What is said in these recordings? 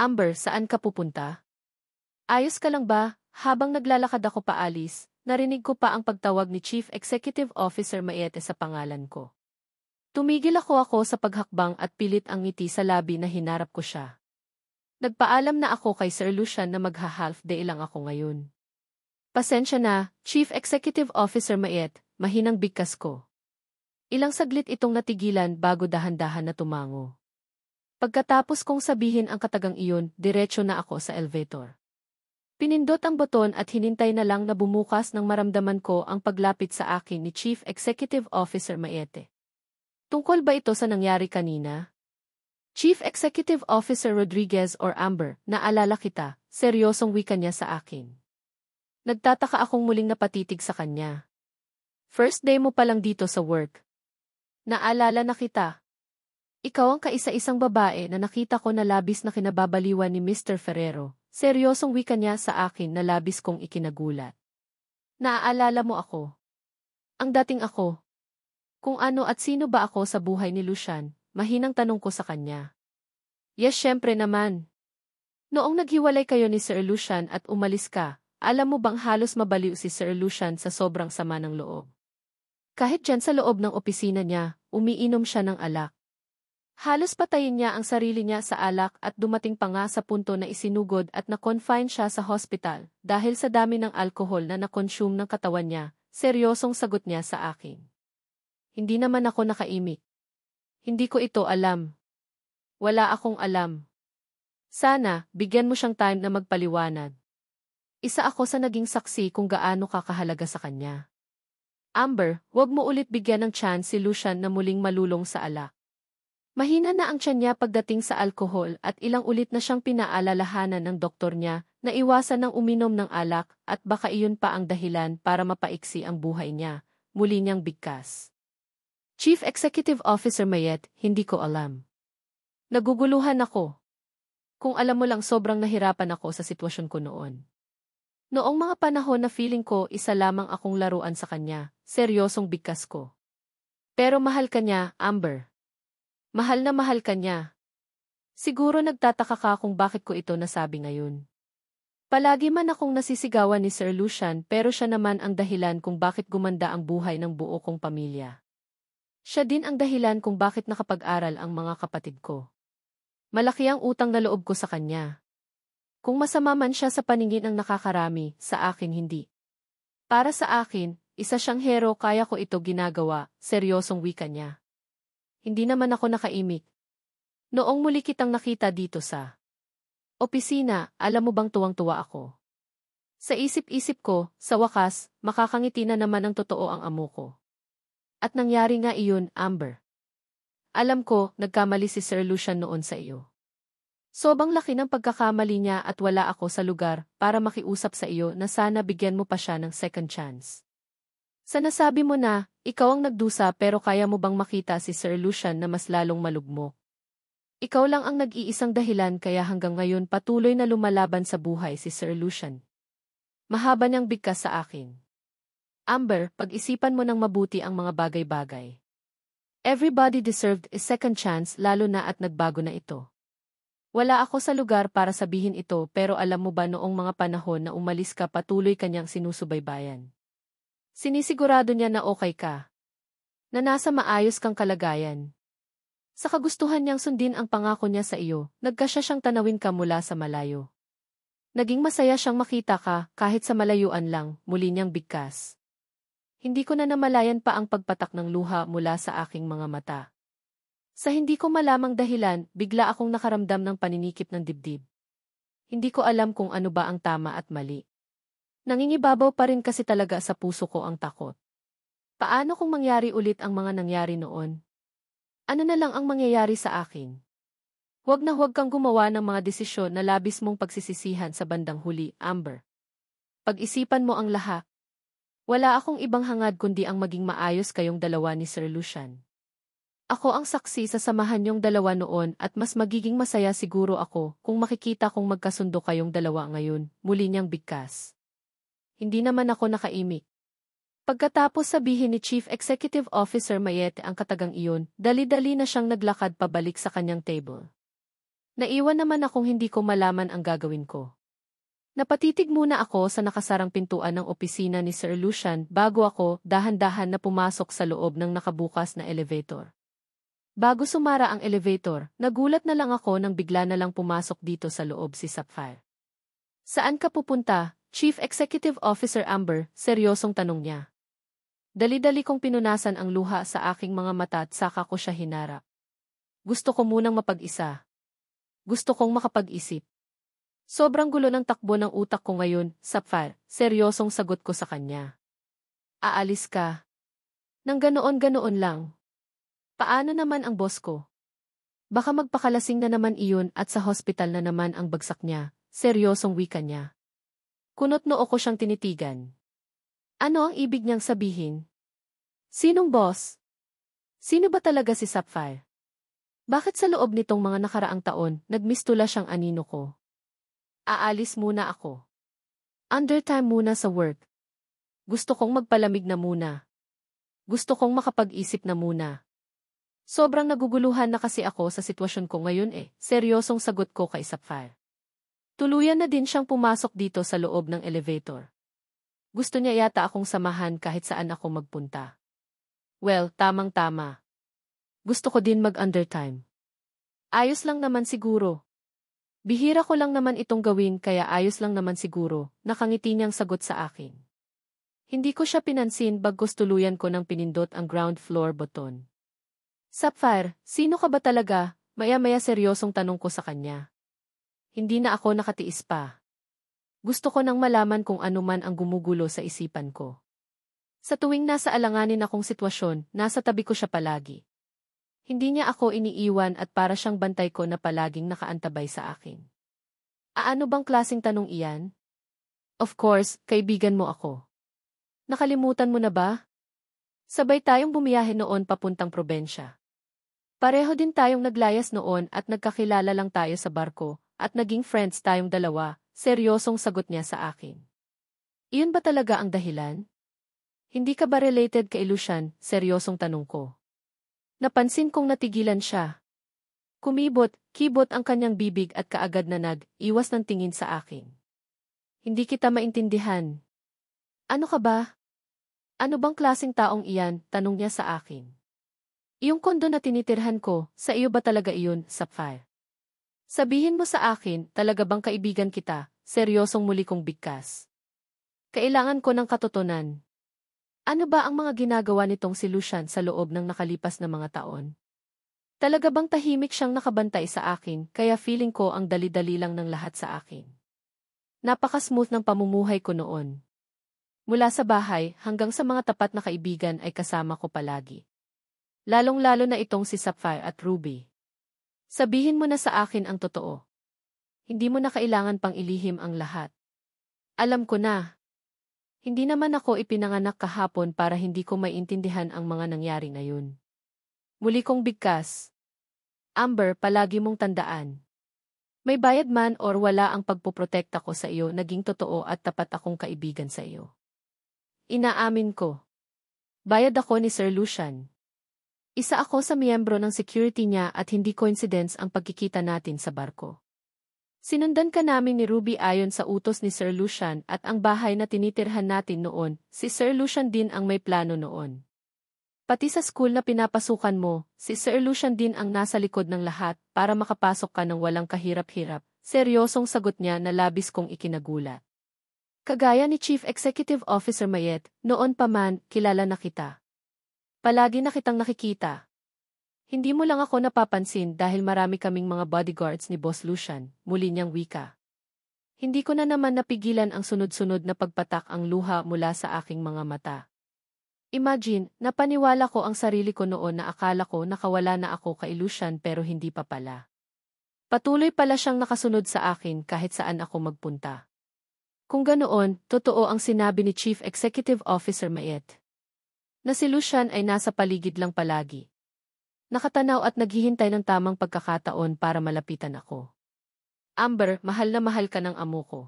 Amber, saan ka pupunta? Ayos ka lang ba? Habang naglalakad ako paalis, narinig ko pa ang pagtawag ni Chief Executive Officer Mayete sa pangalan ko. Tumigil ako sa paghakbang at pilit ang ngiti sa labi na hinarap ko siya. Nagpaalam na ako kay Sir Lucian na magha-half day lang ako ngayon. Pasensya na, Chief Executive Officer Mayet, mahinang bigkas ko. Ilang saglit itong natigilan bago dahan-dahan na tumango. Pagkatapos kong sabihin ang katagang iyon, diretso na ako sa elevator. Pinindot ang boton at hinintay na lang na bumukas nang maramdaman ko ang paglapit sa akin ni Chief Executive Officer Mayete. Tungkol ba ito sa nangyari kanina? Chief Executive Officer Rodriguez or Amber, naalala kita, seryosong wika niya sa akin. Nagtataka akong muling napatitig sa kanya. First day mo pa lang dito sa work. Naalala na kita. Ikaw ang kaisa-isang babae na nakita ko na labis na kinababaliwan ni Mr. Ferrero. Seryosong wika niya sa akin na labis kong ikinagulat. Naaalala mo ako? Ang dating ako. Kung ano at sino ba ako sa buhay ni Lucian, mahinang tanong ko sa kanya. Yes, syempre naman. Noong naghiwalay kayo ni Sir Lucian at umalis ka, alam mo bang halos mabaliw si Sir Lucian sa sobrang sama ng loob? Kahit dyan sa loob ng opisina niya, umiinom siya ng alak. Halos patayin niya ang sarili niya sa alak at dumating pa nga sa punto na isinugod at na-confine siya sa hospital dahil sa dami ng alkohol na na-consume ng katawan niya, seryosong sagot niya sa akin. Hindi naman ako nakaimik. Hindi ko ito alam. Wala akong alam. Sana, bigyan mo siyang time na magpaliwanag. Isa ako sa naging saksi kung gaano kakahalaga sa kanya. Amber, huwag mo ulit bigyan ng chance si Lucian na muling malulong sa alak. Mahina na ang tiyan niya pagdating sa alkohol at ilang ulit na siyang pinaalalahanan ng doktor niya na iwasan ng uminom ng alak at baka iyon pa ang dahilan para mapaiksi ang buhay niya, muli niyang bigkas. Chief Executive Officer Mayet, hindi ko alam. Naguguluhan ako. Kung alam mo lang sobrang nahirapan ako sa sitwasyon ko noon. Noong mga panahon na feeling ko isa lamang akong laruan sa kanya, seryosong bigkas ko. Pero mahal ka niya, Amber. Mahal na mahal ka niya. Siguro nagtataka ka kung bakit ko ito nasabi ngayon. Palagi man akong nasisigawan ni Sir Lucian pero siya naman ang dahilan kung bakit gumanda ang buhay ng buo kong pamilya. Siya din ang dahilan kung bakit nakapag-aral ang mga kapatid ko. Malaki ang utang na loob ko sa kanya. Kung masama man siya sa paningin ng nakakarami, sa akin hindi. Para sa akin, isa siyang hero kaya ko ito ginagawa, seryosong wika niya. Hindi naman ako nakaimik. Noong muli kitang nakita dito sa opisina, alam mo bang tuwang-tuwa ako? Sa isip-isip ko, sa wakas, makakangiti na naman ang totoo ang amo ko. At nangyari nga iyon, Amber. Alam ko, nagkamali si Sir Lucian noon sa iyo. Sobrang laki ng pagkakamali niya at wala ako sa lugar para makiusap sa iyo na sana bigyan mo pa siya ng second chance. Sa nasabi mo na, ikaw ang nagdusa pero kaya mo bang makita si Sir Lucian na mas lalong malugmok? Ikaw lang ang nag-iisang dahilan kaya hanggang ngayon patuloy na lumalaban sa buhay si Sir Lucian. Mahaba niyang bigkas sa akin. Amber, pag-isipan mo ng mabuti ang mga bagay-bagay. Everybody deserved a second chance lalo na at nagbago na ito. Wala ako sa lugar para sabihin ito pero alam mo ba noong mga panahon na umalis ka patuloy kanyang sinusubaybayan. Sinisigurado niya na okay ka. Na nasa maayos kang kalagayan. Sa kagustuhan niyang sundin ang pangako niya sa iyo, nagkasya siyang tanawin ka mula sa malayo. Naging masaya siyang makita ka kahit sa malayuan lang, muli niyang bigkas. Hindi ko na namalayan pa ang pagpatak ng luha mula sa aking mga mata. Sa hindi ko malamang dahilan, bigla akong nakaramdam ng paninikip ng dibdib. Hindi ko alam kung ano ba ang tama at mali. Nangingibabaw pa rin kasi talaga sa puso ko ang takot. Paano kung mangyari ulit ang mga nangyari noon? Ano na lang ang mangyayari sa akin? Huwag na huwag kang gumawa ng mga desisyon na labis mong pagsisisihan sa bandang huli, Amber. Pag-isipan mo ang lahat. Wala akong ibang hangad kundi ang maging maayos kayong dalawa ni Sir Lucian. Ako ang saksi sa samahan niyong dalawa noon at mas magiging masaya siguro ako kung makikita kong magkasundo kayong dalawa ngayon, muli niyang bigkas. Hindi naman ako nakaimik. Pagkatapos sabihin ni Chief Executive Officer Mayete ang katagang iyon, dali-dali na siyang naglakad pabalik sa kanyang table. Naiwan naman akong hindi ko malaman ang gagawin ko. Napatitig muna ako sa nakasarang pintuan ng opisina ni Sir Lucian bago ako dahan-dahan na pumasok sa loob ng nakabukas na elevator. Bago sumara ang elevator, nagulat na lang ako nang bigla na lang pumasok dito sa loob si Sapphire. Saan ka pupunta, Chief Executive Officer Amber? Seryosong tanong niya. Dali-dali kong pinunasan ang luha sa aking mga mata at saka ko siya hinarap. Gusto ko munang mapag-isa. Gusto kong makapag-isip. Sobrang gulo ng takbo ng utak ko ngayon, Sapphire, seryosong sagot ko sa kanya. Aalis ka. Nang ganoon-ganoon lang. Paano naman ang boss ko? Baka magpakalasing na naman iyon at sa hospital na naman ang bagsak niya, seryosong wika niya. Kunot noo ko siyang tinitigan. Ano ang ibig niyang sabihin? Sinong boss? Sino ba talaga si Sapphire? Bakit sa loob nitong mga nakaraang taon, nagmistula siyang anino ko? Aalis muna ako. Undertime muna sa work. Gusto kong magpalamig na muna. Gusto kong makapag-isip na muna. Sobrang naguguluhan na kasi ako sa sitwasyon ko ngayon seryosong sagot ko kay Sapphire. Tuluyan na din siyang pumasok dito sa loob ng elevator. Gusto niya yata akong samahan kahit saan ako magpunta. Well, tamang-tama. Gusto ko din mag-undertime. Ayos lang naman siguro. Bihira ko lang naman itong gawin kaya ayos lang naman siguro, nakangiti niyang sagot sa akin. Hindi ko siya pinansin bagkus tuluyan ko nang pinindot ang ground floor button. Sapphire, sino ka ba talaga? Maya-maya seryosong tanong ko sa kanya. Hindi na ako nakatiis pa. Gusto ko nang malaman kung ano man ang gumugulo sa isipan ko. Sa tuwing nasa alanganin akong sitwasyon, nasa tabi ko siya palagi. Hindi niya ako iniiwan at para siyang bantay ko na palaging nakaantabay sa akin. Ano bang klaseng tanong iyan? Of course, kaibigan mo ako. Nakalimutan mo na ba? Sabay tayong bumiyahe noon papuntang probensya. Pareho din tayong naglayas noon at nagkakilala lang tayo sa barko at naging friends tayong dalawa, seryosong sagot niya sa akin. Iyon ba talaga ang dahilan? Hindi ka ba related kay Lucian? Seryosong tanong ko. Napansin kong natigilan siya. Kibot ang kanyang bibig at kaagad na nag-iwas ng tingin sa akin. Hindi kita maintindihan. Ano ka ba? Ano bang klaseng taong iyan? Tanong niya sa akin. Iyong kondo na tinitirhan ko, sa iyo ba talaga iyon, Sapphire? Sabihin mo sa akin, talaga bang kaibigan kita? Seryosong muli kong bigkas. Kailangan ko ng katotohanan. Ano ba ang mga ginagawa nitong si Lucian sa loob ng nakalipas na mga taon? Talaga bang tahimik siyang nakabantay sa akin, kaya feeling ko ang dali-dali lang ng lahat sa akin? Napaka-smooth ng pamumuhay ko noon. Mula sa bahay hanggang sa mga tapat na kaibigan ay kasama ko palagi. Lalong-lalo na itong si Sapphire at Ruby. Sabihin mo na sa akin ang totoo. Hindi mo na kailangan pang ilihim ang lahat. Alam ko na. Hindi naman ako ipinanganak kahapon para hindi ko maintindihan ang mga nangyari ngayon. Muli kong bigkas. Amber, palagi mong tandaan. May bayad man or wala ang pagpoprotekta ko sa iyo, naging totoo at tapat akong kaibigan sa iyo. Inaamin ko. Bayad ako ni Sir Lucian. Isa ako sa miyembro ng security niya at hindi coincidence ang pagkikita natin sa barko. Sinundan ka namin ni Ruby ayon sa utos ni Sir Lucian at ang bahay na tinitirhan natin noon, si Sir Lucian din ang may plano noon. Pati sa school na pinapasukan mo, si Sir Lucian din ang nasa likod ng lahat para makapasok ka ng walang kahirap-hirap, seryosong sagot niya na labis kong ikinagulat. Kagaya ni Chief Executive Officer Mayet, noon pa man, kilala na kita. Palagi na kitang nakikita. Hindi mo lang ako napapansin dahil marami kaming mga bodyguards ni Boss Lucian, muli niyang wika. Hindi ko na naman napigilan ang sunod-sunod na pagpatak ang luha mula sa aking mga mata. Imagine, napaniwala ko ang sarili ko noon na akala ko nakawala na ako kay Lucian pero hindi pa pala. Patuloy pala siyang nakasunod sa akin kahit saan ako magpunta. Kung ganoon, totoo ang sinabi ni Chief Executive Officer Mayet. Na si Lucian ay nasa paligid lang palagi. Nakatanaw at naghihintay ng tamang pagkakataon para malapitan ako. Amber, mahal na mahal ka ng amo ko.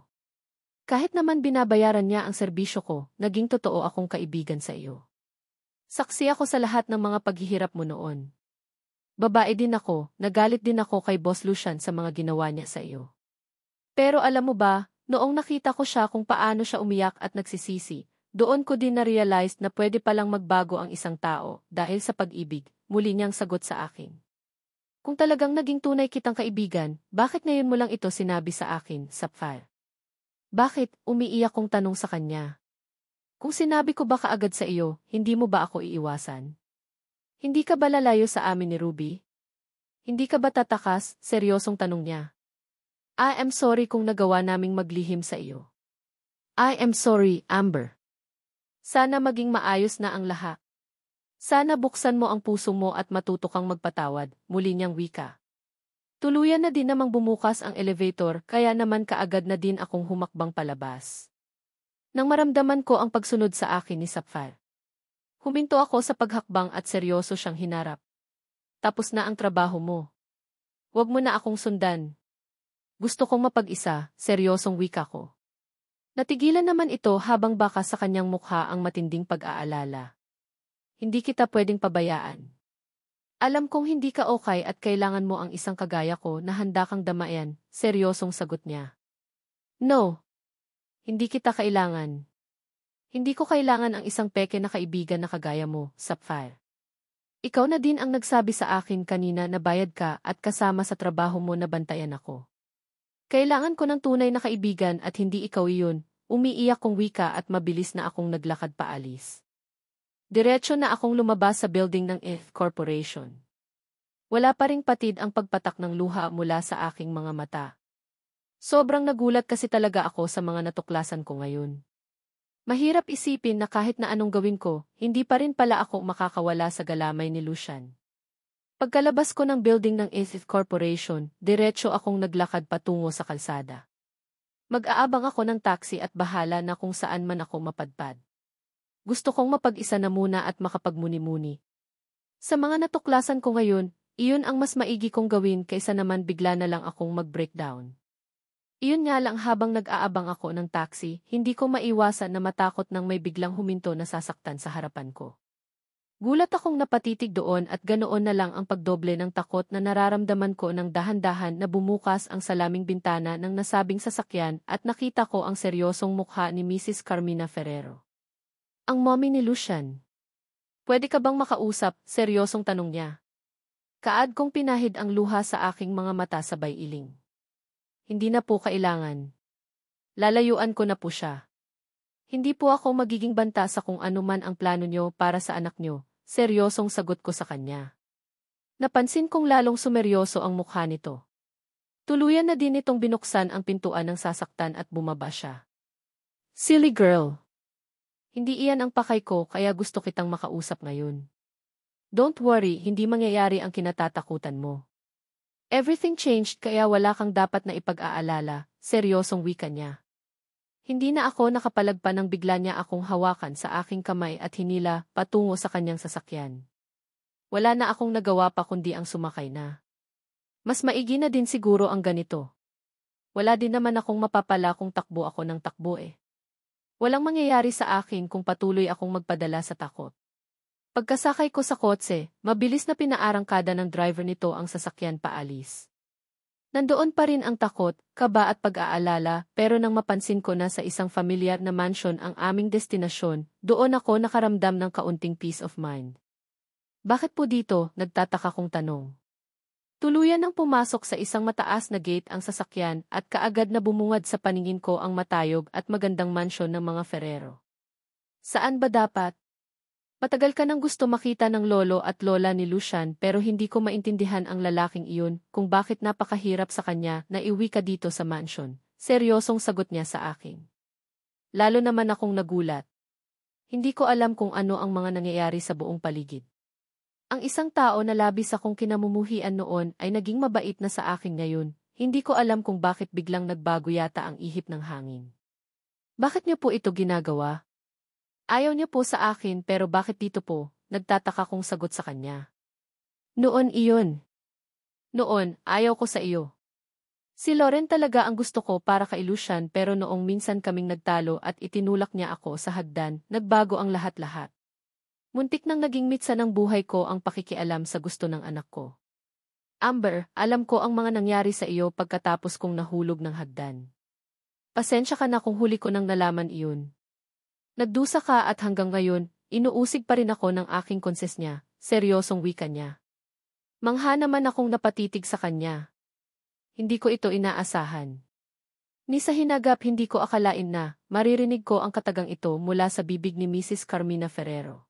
Kahit naman binabayaran niya ang serbisyo ko, naging totoo akong kaibigan sa iyo. Saksi ako sa lahat ng mga paghihirap mo noon. Babae din ako, nagalit din ako kay Boss Lucian sa mga ginawa niya sa iyo. Pero alam mo ba, noong nakita ko siya kung paano siya umiyak at nagsisisi, doon ko din na-realize na pwede palang magbago ang isang tao dahil sa pag-ibig, muli niyang sagot sa akin. Kung talagang naging tunay kitang kaibigan, bakit ngayon mo lang ito sinabi sa akin, Sapphire? Bakit, umiiyak kong tanong sa kanya. Kung sinabi ko ba kaagad sa iyo, hindi mo ba ako iiwasan? Hindi ka ba lalayo sa amin ni Ruby? Hindi ka ba tatakas, seryosong tanong niya. I am sorry kung nagawa naming maglihim sa iyo. I am sorry, Amber. Sana maging maayos na ang lahat. Sana buksan mo ang puso mo at matuto kang magpatawad, muli niyang wika. Tuluyan na din namang bumukas ang elevator kaya naman kaagad na din akong humakbang palabas. Nang maramdaman ko ang pagsunod sa akin ni Sapphire. Huminto ako sa paghakbang at seryoso siyang hinarap. Tapos na ang trabaho mo. Huwag mo na akong sundan. Gusto kong mapag-isa, seryosong wika ko. Natigilan naman ito habang baka sa kanyang mukha ang matinding pag-aalala. Hindi kita pwedeng pabayaan. Alam kong hindi ka okay at kailangan mo ang isang kagaya ko na handa kang damayan, seryosong sagot niya. No. Hindi kita kailangan. Hindi ko kailangan ang isang peke na kaibigan na kagaya mo, Sapphire. Ikaw na din ang nagsabi sa akin kanina na bayad ka at kasama sa trabaho mo na bantayan ako. Kailangan ko ng tunay na kaibigan at hindi ikaw iyon, umiiyak kong wika at mabilis na akong naglakad paalis. Diretso na akong lumabas sa building ng ETH Corporation. Wala pa ring patid ang pagpatak ng luha mula sa aking mga mata. Sobrang nagulat kasi talaga ako sa mga natuklasan ko ngayon. Mahirap isipin na kahit na anong gawin ko, hindi pa rin pala ako makakawala sa galamay ni Lucian. Pagkalabas ko ng building ng ETH Corporation, diretso akong naglakad patungo sa kalsada. Mag-aabang ako ng taxi at bahala na kung saan man ako mapadpad. Gusto kong mapag-isa na muna at makapagmuni-muni. Sa mga natuklasan ko ngayon, iyon ang mas maigi kong gawin kaysa naman bigla na lang akong mag-breakdown. Iyon nga lang habang nag-aabang ako ng taxi, hindi ko maiwasan na matakot nang may biglang huminto na sasaktan sa harapan ko. Gulat akong napatitig doon at ganoon na lang ang pagdoble ng takot na nararamdaman ko nang dahan-dahan na bumukas ang salaming bintana ng nasabing sasakyan at nakita ko ang seryosong mukha ni Mrs. Carmina Ferrero. Ang mommy ni Lucian. Pwede ka bang makausap? Seryosong tanong niya. Kaad kong pinahid ang luha sa aking mga mata sabay iling. Hindi na po kailangan. Lalayuan ko na po siya. Hindi po ako magiging banta sa kung ano man ang plano niyo para sa anak niyo, seryosong sagot ko sa kanya. Napansin kong lalong sumeryoso ang mukha nito. Tuluyan na din itong binuksan ang pintuan ng sasaktan at bumaba siya. Silly girl. Hindi iyan ang pakay ko kaya gusto kitang makausap ngayon. Don't worry, hindi mangyayari ang kinatatakutan mo. Everything changed kaya wala kang dapat na ipag-aalala, seryosong wika niya. Hindi na ako nakapalagpa nang bigla niya akong hawakan sa aking kamay at hinila patungo sa kanyang sasakyan. Wala na akong nagawa pa kundi ang sumakay na. Mas maigi na din siguro ang ganito. Wala din naman akong mapapala kung takbo ako ng takbo eh. Walang mangyayari sa akin kung patuloy akong magpadala sa takot. Pagkasakay ko sa kotse, mabilis na pinaarangkada ng driver nito ang sasakyan paalis. Nandoon pa rin ang takot, kaba at pag-aalala pero nang mapansin ko na sa isang familiar na mansion ang aming destinasyon, doon ako nakaramdam ng kaunting peace of mind. Bakit po dito? Nagtataka kong tanong. Tuluyan nang pumasok sa isang mataas na gate ang sasakyan at kaagad na bumungad sa paningin ko ang matayog at magandang mansyon ng mga Ferrero. Saan ba dapat? Matagal ka nang gusto makita ng lolo at lola ni Lucian pero hindi ko maintindihan ang lalaking iyon kung bakit napakahirap sa kanya na iwi ka dito sa mansion. Seryosong sagot niya sa akin. Lalo naman akong nagulat. Hindi ko alam kung ano ang mga nangyayari sa buong paligid. Ang isang tao na labis akong kinamumuhian noon ay naging mabait na sa akin ngayon. Hindi ko alam kung bakit biglang nagbago yata ang ihip ng hangin. Bakit niyo po ito ginagawa? Ayaw niya po sa akin pero bakit dito po? Nagtataka kong sagot sa kanya. Noon iyon. Noon, ayaw ko sa iyo. Si Lauren talaga ang gusto ko para kay Lucian pero noong minsan kaming nagtalo at itinulak niya ako sa hagdan, nagbago ang lahat-lahat. Muntik nang naging mitsa ng buhay ko ang pakikialam sa gusto ng anak ko. Amber, alam ko ang mga nangyari sa iyo pagkatapos kong nahulog ng hagdan. Pasensya ka na kung huli ko nang nalaman iyon. Nagdusa ka at hanggang ngayon, inuusig pa rin ako ng aking konses niya, seryosong wika niya. Mangha naman akong napatitig sa kanya. Hindi ko ito inaasahan. Ni sa hinagap hindi ko akalain na, maririnig ko ang katagang ito mula sa bibig ni Mrs. Carmina Ferrero.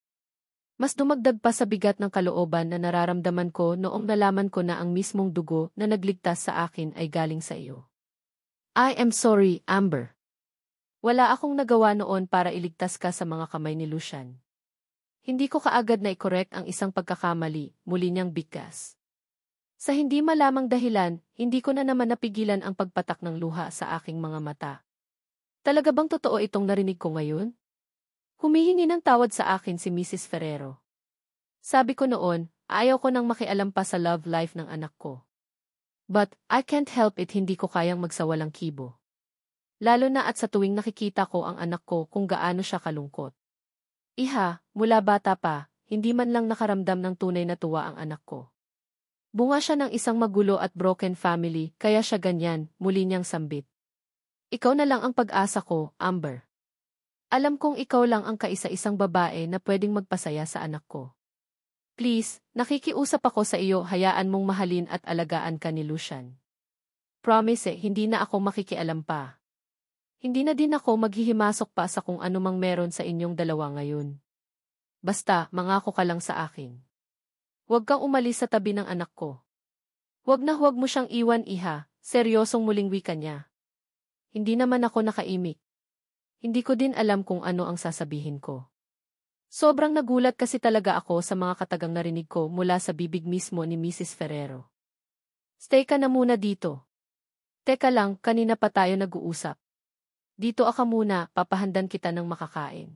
Mas dumagdag pa sa bigat ng kalooban na nararamdaman ko noong nalaman ko na ang mismong dugo na nagligtas sa akin ay galing sa iyo. I am sorry, Amber. Wala akong nagawa noon para iligtas ka sa mga kamay ni Lucian. Hindi ko kaagad na i-correct ang isang pagkakamali, muli niyang bigkas. Sa hindi malamang dahilan, hindi ko na naman napigilan ang pagpatak ng luha sa aking mga mata. Talaga bang totoo itong narinig ko ngayon? Humihingi ng tawad sa akin si Mrs. Ferrero. Sabi ko noon, ayaw ko nang makialam pa sa love life ng anak ko. But, I can't help it, hindi ko kayang magsawalang kibo. Lalo na at sa tuwing nakikita ko ang anak ko kung gaano siya kalungkot. Iha, mula bata pa, hindi man lang nakaramdam ng tunay na tuwa ang anak ko. Bunga siya ng isang magulo at broken family, kaya siya ganyan, muli niyang sambit. Ikaw na lang ang pag-asa ko, Amber. Alam kong ikaw lang ang kaisa-isang babae na pwedeng magpasaya sa anak ko. Please, nakikiusap ako sa iyo, hayaan mong mahalin at alagaan ka ni Lucian. Promise hindi na ako makikialam pa. Hindi na din ako maghihimasok pa sa kung anumang meron sa inyong dalawa ngayon. Basta, mangako ka lang sa akin. Huwag kang umalis sa tabi ng anak ko. Huwag mo siyang iwan, iha, seryosong muling wika niya. Hindi naman ako nakaimik. Hindi ko din alam kung ano ang sasabihin ko. Sobrang nagulat kasi talaga ako sa mga katagang narinig ko mula sa bibig mismo ni Mrs. Ferrero. Stay ka na muna dito. Teka lang, kanina pa tayo nag-uusap. Dito ka muna, papahandan kita ng makakain.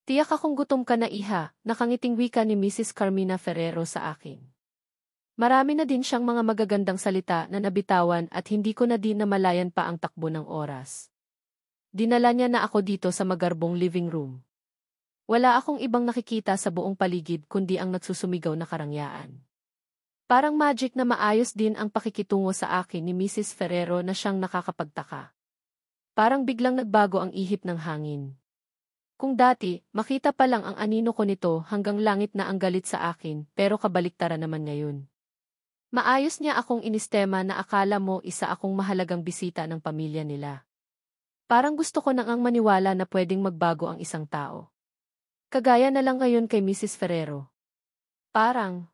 Tiyak akong gutom ka na, iha, nakangiting wika ni Mrs. Carmina Ferrero sa akin. Marami na din siyang mga magagandang salita na nabitawan at hindi ko na din namalayan pa ang takbo ng oras. Dinala niya na ako dito sa magarbong living room. Wala akong ibang nakikita sa buong paligid kundi ang nagsusumigaw na karangyaan. Parang magic na maayos din ang pakikitungo sa akin ni Mrs. Ferrero na siyang nakakapagtaka. Parang biglang nagbago ang ihip ng hangin. Kung dati, makita pa lang ang anino ko nito hanggang langit na ang galit sa akin, pero kabaliktaran naman ngayon. Maayos niya akong inistema na akala mo isa akong mahalagang bisita ng pamilya nila. Parang gusto ko nang ang maniwala na pwedeng magbago ang isang tao. Kagaya na lang ngayon kay Mrs. Ferrero. Parang,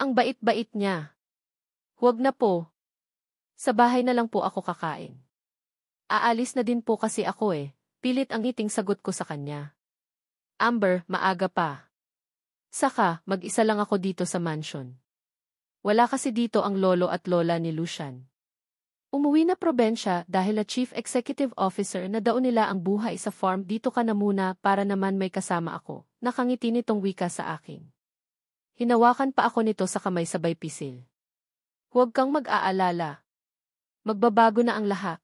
ang bait-bait niya. Huwag na po. Sa bahay na lang po ako kakain. Aalis na din po kasi ako eh. Pilit ang ngiting sagot ko sa kanya. Amber, maaga pa. Saka, mag-isa lang ako dito sa mansion. Wala kasi dito ang lolo at lola ni Lucian. Umuwi na probensya dahil na chief executive officer na daon nila ang buhay sa farm, dito ka na muna para naman may kasama ako. Nakangiti nitong wika sa akin. Hinawakan pa ako nito sa kamay sabay pisil. Huwag kang mag-aalala. Magbabago na ang lahat.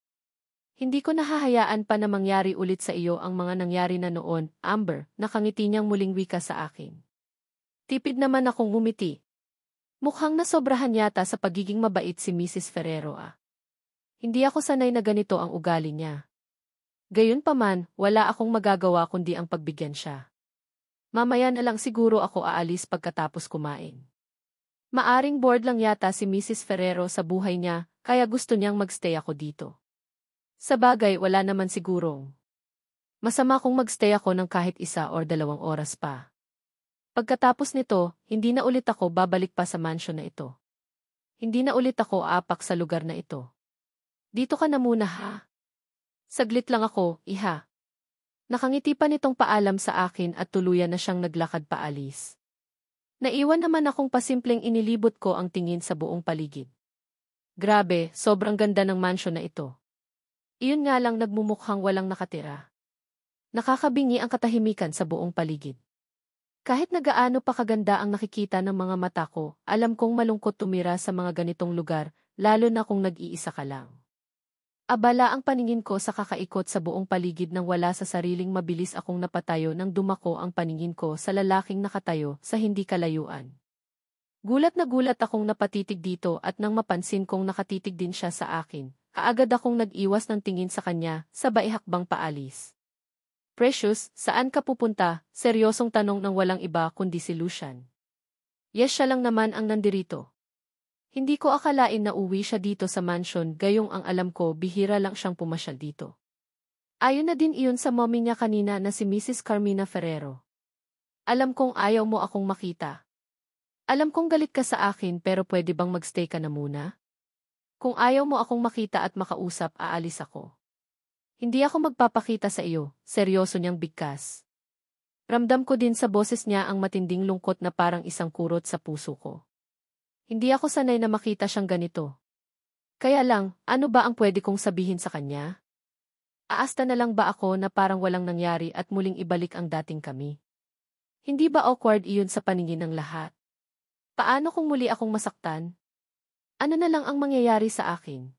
Hindi ko nahahayaan pa na mangyari ulit sa iyo ang mga nangyari na noon, Amber, nakangiti niyang muling wika sa akin. Tipid naman akong ngumiti. Mukhang nasobrahan yata sa pagiging mabait si Mrs. Ferrero ah. Hindi ako sanay na ganito ang ugali niya. Gayunpaman, wala akong magagawa kundi ang pagbigyan siya. Mamaya na lang siguro ako aalis pagkatapos kumain. Maaring bored lang yata si Mrs. Ferrero sa buhay niya, kaya gusto niyang magstay ako dito. Sa bagay, wala naman sigurong masama kung magstay ako ng kahit 1 o 2 oras pa. Pagkatapos nito, hindi na ulit ako babalik pa sa mansion na ito. Hindi na ulit ako aapak sa lugar na ito. Dito ka na muna ha. Saglit lang ako, iha. Nakangiti pa nitong paalam sa akin at tuluyan na siyang naglakad paalis. Naiwan naman akong pasimpleng inilibot ko ang tingin sa buong paligid. Grabe, sobrang ganda ng mansion na ito. Iyon nga lang nagmumukhang walang nakatira. Nakakabingi ang katahimikan sa buong paligid. Kahit nagaano pa kaganda ang nakikita ng mga mata ko, alam kong malungkot tumira sa mga ganitong lugar, lalo na kung nag-iisa ka lang. Abala ang paningin ko sa kakaikot sa buong paligid nang wala sa sariling mabilis akong napatayo nang dumako ang paningin ko sa lalaking nakatayo sa hindi kalayuan. Gulat na gulat akong napatitig dito at nang mapansin kong nakatitig din siya sa akin, kaagad akong nag-iwas ng tingin sa kanya, sabay hakbang paalis. Precious, saan ka pupunta? Seryosong tanong ng walang iba kundi si Lucian. Yes, siya lang naman ang nandirito. Hindi ko akalain na uwi siya dito sa mansion, gayong ang alam ko bihira lang siyang pumasyal dito. Ayon na din iyon sa mommy niya kanina na si Mrs. Carmina Ferrero. Alam kong ayaw mo akong makita. Alam kong galit ka sa akin pero pwede bang magstay ka na muna? Kung ayaw mo akong makita at makausap, aalis ako. Hindi ako magpapakita sa iyo, seryoso niyang bigkas. Ramdam ko din sa boses niya ang matinding lungkot na parang isang kurot sa puso ko. Hindi ako sanay na makita siyang ganito. Kaya lang, ano ba ang pwede kong sabihin sa kanya? Aasta na lang ba ako na parang walang nangyari at muling ibalik ang dating kami? Hindi ba awkward iyon sa paningin ng lahat? Paano kung muli akong masaktan? Ano na lang ang mangyayari sa akin?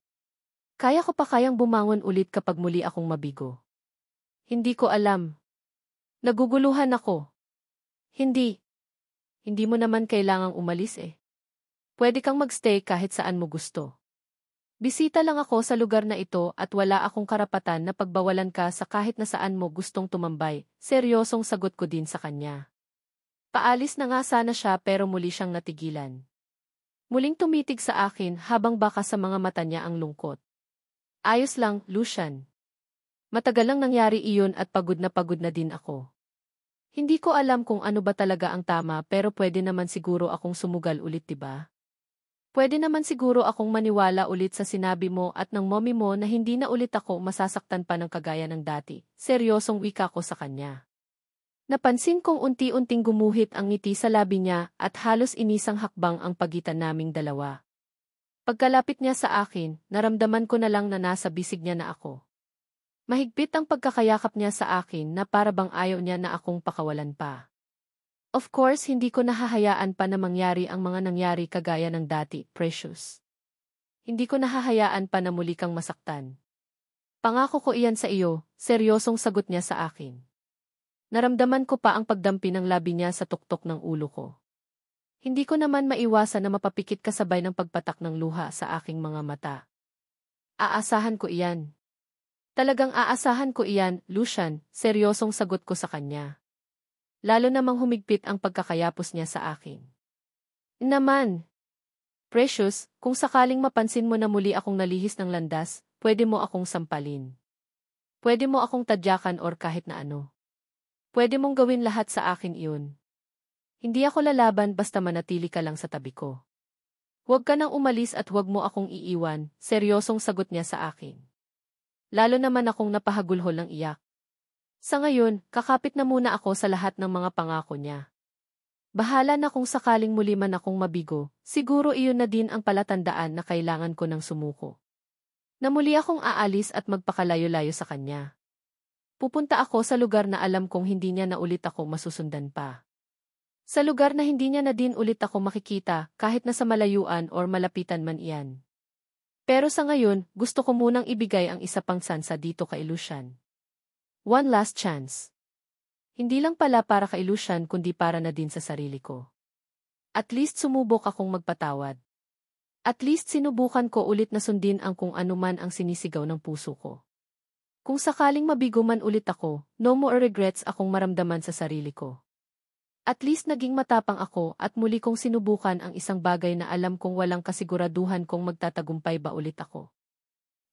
Kaya ko pa kayang bumangon ulit kapag muli akong mabigo? Hindi ko alam. Naguguluhan ako. Hindi. Hindi mo naman kailangang umalis eh. Pwede kang magstay kahit saan mo gusto. Bisita lang ako sa lugar na ito at wala akong karapatan na pagbawalan ka sa kahit na saan mo gustong tumambay, seryosong sagot ko din sa kanya. Paalis na nga sana siya pero muli siyang natigilan. Muling tumitig sa akin habang baka sa mga mata niya ang lungkot. Ayos lang, Lucian. Matagal lang nangyari iyon at pagod na din ako. Hindi ko alam kung ano ba talaga ang tama pero pwede naman siguro akong sumugal ulit, diba? Pwede naman siguro akong maniwala ulit sa sinabi mo at ng mommy mo na hindi na ulit ako masasaktan pa ng kagaya ng dati. Seryosong wika ko sa kanya. Napansin kong unti-unting gumuhit ang ngiti sa labi niya at halos inisang hakbang ang pagitan naming dalawa. Pagkalapit niya sa akin, naramdaman ko na lang na nasa bisig niya na ako. Mahigpit ang pagkakayakap niya sa akin na para bang ayaw niya na akong pakawalan pa. Of course, hindi ko nahahayaan pa na mangyari ang mga nangyari kagaya ng dati, Precious. Hindi ko nahahayaan pa na muli kang masaktan. Pangako ko iyan sa iyo, seryosong sagot niya sa akin. Naramdaman ko pa ang pagdampi ng labi niya sa tuktok ng ulo ko. Hindi ko naman maiwasan na mapapikit kasabay ng pagpatak ng luha sa aking mga mata. Aasahan ko iyan. Talagang aasahan ko iyan, Lucian, seryosong sagot ko sa kanya. Lalo namang humigpit ang pagkakayapos niya sa akin. Naman, Precious, kung sakaling mapansin mo na muli akong nalihis ng landas, pwede mo akong sampalin. Pwede mo akong tadyakan or kahit na ano. Pwede mong gawin lahat sa akin iyon. Hindi ako lalaban basta manatili ka lang sa tabi ko. Huwag ka nang umalis at huwag mo akong iiwan, seryosong sagot niya sa akin. Lalo naman akong napahagulhol ng iyak. Sa ngayon, kakapit na muna ako sa lahat ng mga pangako niya. Bahala na kung sakaling muli man akong mabigo, siguro iyon na din ang palatandaan na kailangan ko ng sumuko. Na muli akong aalis at magpakalayo-layo sa kanya. Pupunta ako sa lugar na alam kong hindi niya na ulit ako masusundan pa. Sa lugar na hindi niya na din ulit ako makikita kahit na sa malayuan or malapitan man iyan. Pero sa ngayon, gusto ko munang ibigay ang isa pang sansa dito kay Lucian. One last chance. Hindi lang pala para kay Lucian kundi para na din sa sarili ko. At least sumubok akong magpatawad. At least sinubukan ko ulit na sundin ang kung ano man ang sinisigaw ng puso ko. Kung sakaling mabigo man ulit ako, no more regrets akong maramdaman sa sarili ko. At least naging matapang ako at muli kong sinubukan ang isang bagay na alam kong walang kasiguraduhan kung magtatagumpay ba ulit ako.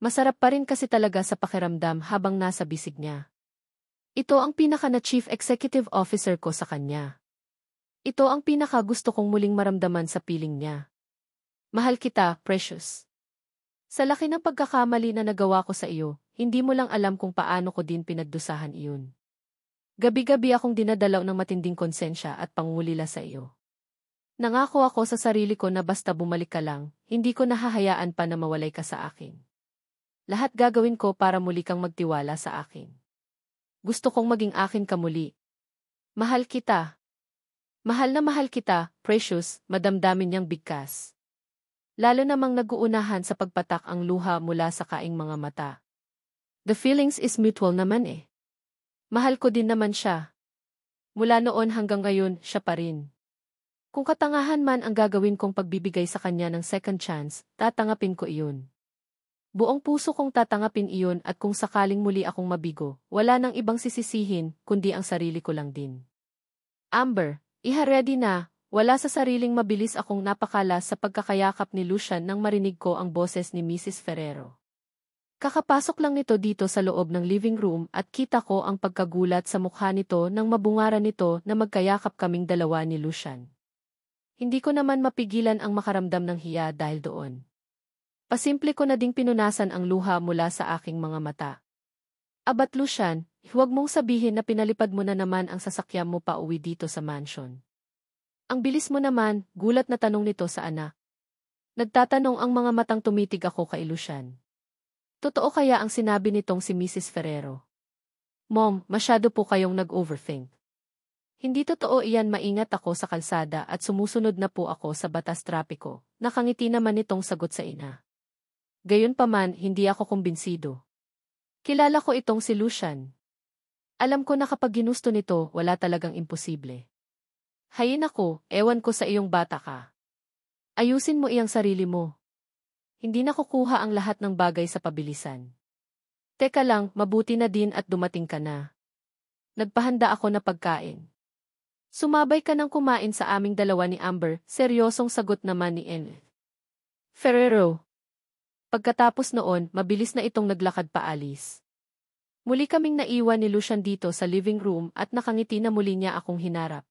Masarap pa rin kasi talaga sa pakiramdam habang nasa bisig niya. Ito ang pinaka na Chief Executive Officer ko sa kanya. Ito ang pinaka gusto kong muling maramdaman sa piling niya. Mahal kita, Precious. Sa laki ng pagkakamali na nagawa ko sa iyo, hindi mo lang alam kung paano ko din pinagdusahan iyon. Gabi-gabi akong dinadalaw ng matinding konsensya at pangungulila sa iyo. Nangako ako sa sarili ko na basta bumalik ka lang, hindi ko nahahayaan pa na mawalay ka sa akin. Lahat gagawin ko para muli kang magtiwala sa akin. Gusto kong maging akin ka muli. Mahal kita. Mahal na mahal kita, Precious, madamdamin niyang bigkas. Lalo namang nag-uunahan sa pagpatak ang luha mula sa kaing mga mata. The feelings is mutual naman eh. Mahal ko din naman siya. Mula noon hanggang ngayon, siya pa rin. Kung katangahan man ang gagawin kong pagbibigay sa kanya ng second chance, tatangapin ko iyon. Buong puso kong tatangapin iyon at kung sakaling muli akong mabigo, wala nang ibang sisisihin, kundi ang sarili ko lang din. Amber, iha-ready na, wala sa sariling mabilis akong napakala sa pagkakayakap ni Lucian nang marinig ko ang boses ni Mrs. Ferrero. Kakapasok lang nito dito sa loob ng living room at kita ko ang pagkagulat sa mukha nito nang mabungaran nito na magkayakap kaming dalawa ni Lucian. Hindi ko naman mapigilan ang makaramdam ng hiya dahil doon. Pasimple ko na ding pinunasan ang luha mula sa aking mga mata. Abat Lucian, huwag mong sabihin na pinalipad mo na naman ang sasakyan mo pa uwi dito sa mansion. Ang bilis mo naman, gulat na tanong nito sa anak. Nagtatanong ang mga matang tumitig ako kay Lucian. Totoo kaya ang sinabi nitong si Mrs. Ferrero? Mom, masyado po kayong nag-overthink. Hindi totoo iyan, maingat ako sa kalsada at sumusunod na po ako sa batas trapiko. Nakangiti naman itong sagot sa ina. Gayunpaman, hindi ako kumbinsido. Kilala ko itong si Lucian. Alam ko na kapag ginusto nito, wala talagang imposible. Hayin ako, ewan ko sa iyong bata ka. Ayusin mo iyang sarili mo. Hindi na kukuha ang lahat ng bagay sa pabilisan. Teka lang, mabuti na din at dumating ka na. Nagpahanda ako na pagkain. Sumabay ka ng kumain sa aming dalawa ni Amber, seryosong sagot naman ni N. Ferrero. Pagkatapos noon, mabilis na itong naglakad paalis. Muli kaming naiwan ni Lucian dito sa living room at nakangiti na muli niya akong hinarap.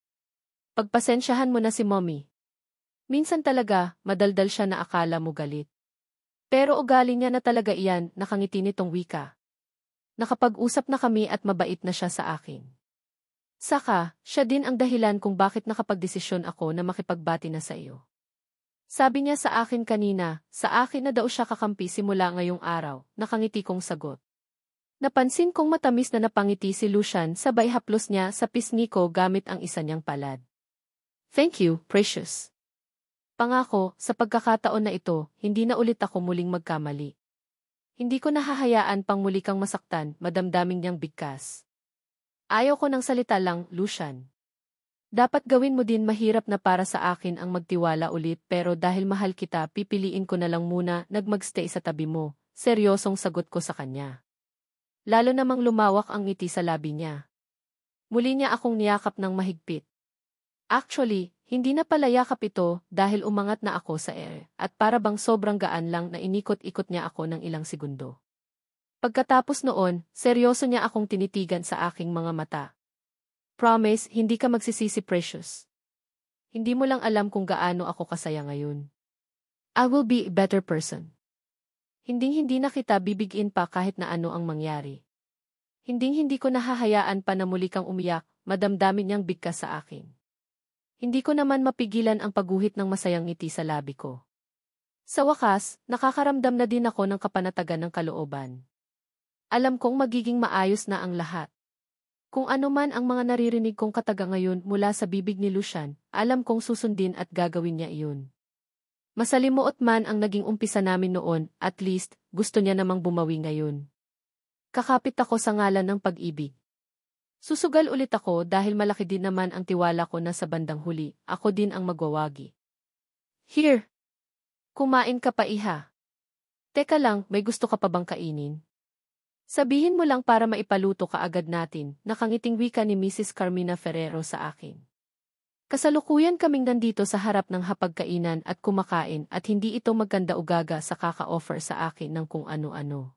Pagpasensyahan mo na si Mommy. Minsan talaga, madaldal siya na akala mo galit. Pero ugali niya na talaga iyan, nakangiti nitong wika. Nakapag-usap na kami at mabait na siya sa akin. Saka, siya din ang dahilan kung bakit nakapagdesisyon ako na makipagbati na sa iyo. Sabi niya sa akin kanina, sa akin na daw siya kakampi simula ngayong araw, nakangiti kong sagot. Napansin kong matamis na napangiti si Lucian sabay haplos niya sa pisngi ko gamit ang isa niyang palad. Thank you, precious. Pangako, sa pagkakataon na ito, hindi na ulit ako muling magkamali. Hindi ko nahahayaan pang muli kang masaktan, madamdaming niyang bigkas. Ayaw ko ng salita lang, Lucian. Dapat gawin mo din, mahirap na para sa akin ang magtiwala ulit pero dahil mahal kita pipiliin ko na lang muna magstay sa tabi mo, seryosong sagot ko sa kanya. Lalo namang lumawak ang ngiti sa labi niya. Muli niya akong niyakap ng mahigpit. Actually, hindi na pala yakap ito dahil umangat na ako sa air at para bang sobrang gaan lang na inikot-ikot niya ako ng ilang segundo. Pagkatapos noon, seryoso niya akong tinitigan sa aking mga mata. Promise, hindi ka magsisisi, precious. Hindi mo lang alam kung gaano ako kasaya ngayon. I will be a better person. Hinding-hindi na kita bibigin pa kahit na ano ang mangyari. Hinding-hindi ko nahahayaan pa na muli kang umiyak, madamdamin niyang bigkas sa akin. Hindi ko naman mapigilan ang pagguhit ng masayang ngiti sa labi ko. Sa wakas, nakakaramdam na din ako ng kapanatagan ng kalooban. Alam kong magiging maayos na ang lahat. Kung ano man ang mga naririnig kong kataga ngayon mula sa bibig ni Lucian, alam kong susundin at gagawin niya iyon. Masalimuot man ang naging umpisa namin noon, at least, gusto niya namang bumawi ngayon. Kakapit ako sa ngalan ng pag-ibig. Susugal ulit ako dahil malaki din naman ang tiwala ko na sa bandang huli, ako din ang magwawagi. Here! Kumain ka pa, iha. Teka lang, may gusto ka pa bang kainin? Sabihin mo lang para maipaluto ka agad natin, nakangiting wika ni Mrs. Carmina Ferrero sa akin. Kasalukuyan kaming nandito sa harap ng hapagkainan at kumakain at hindi ito magkanda-ugaga sa kaka-offer sa akin ng kung ano-ano.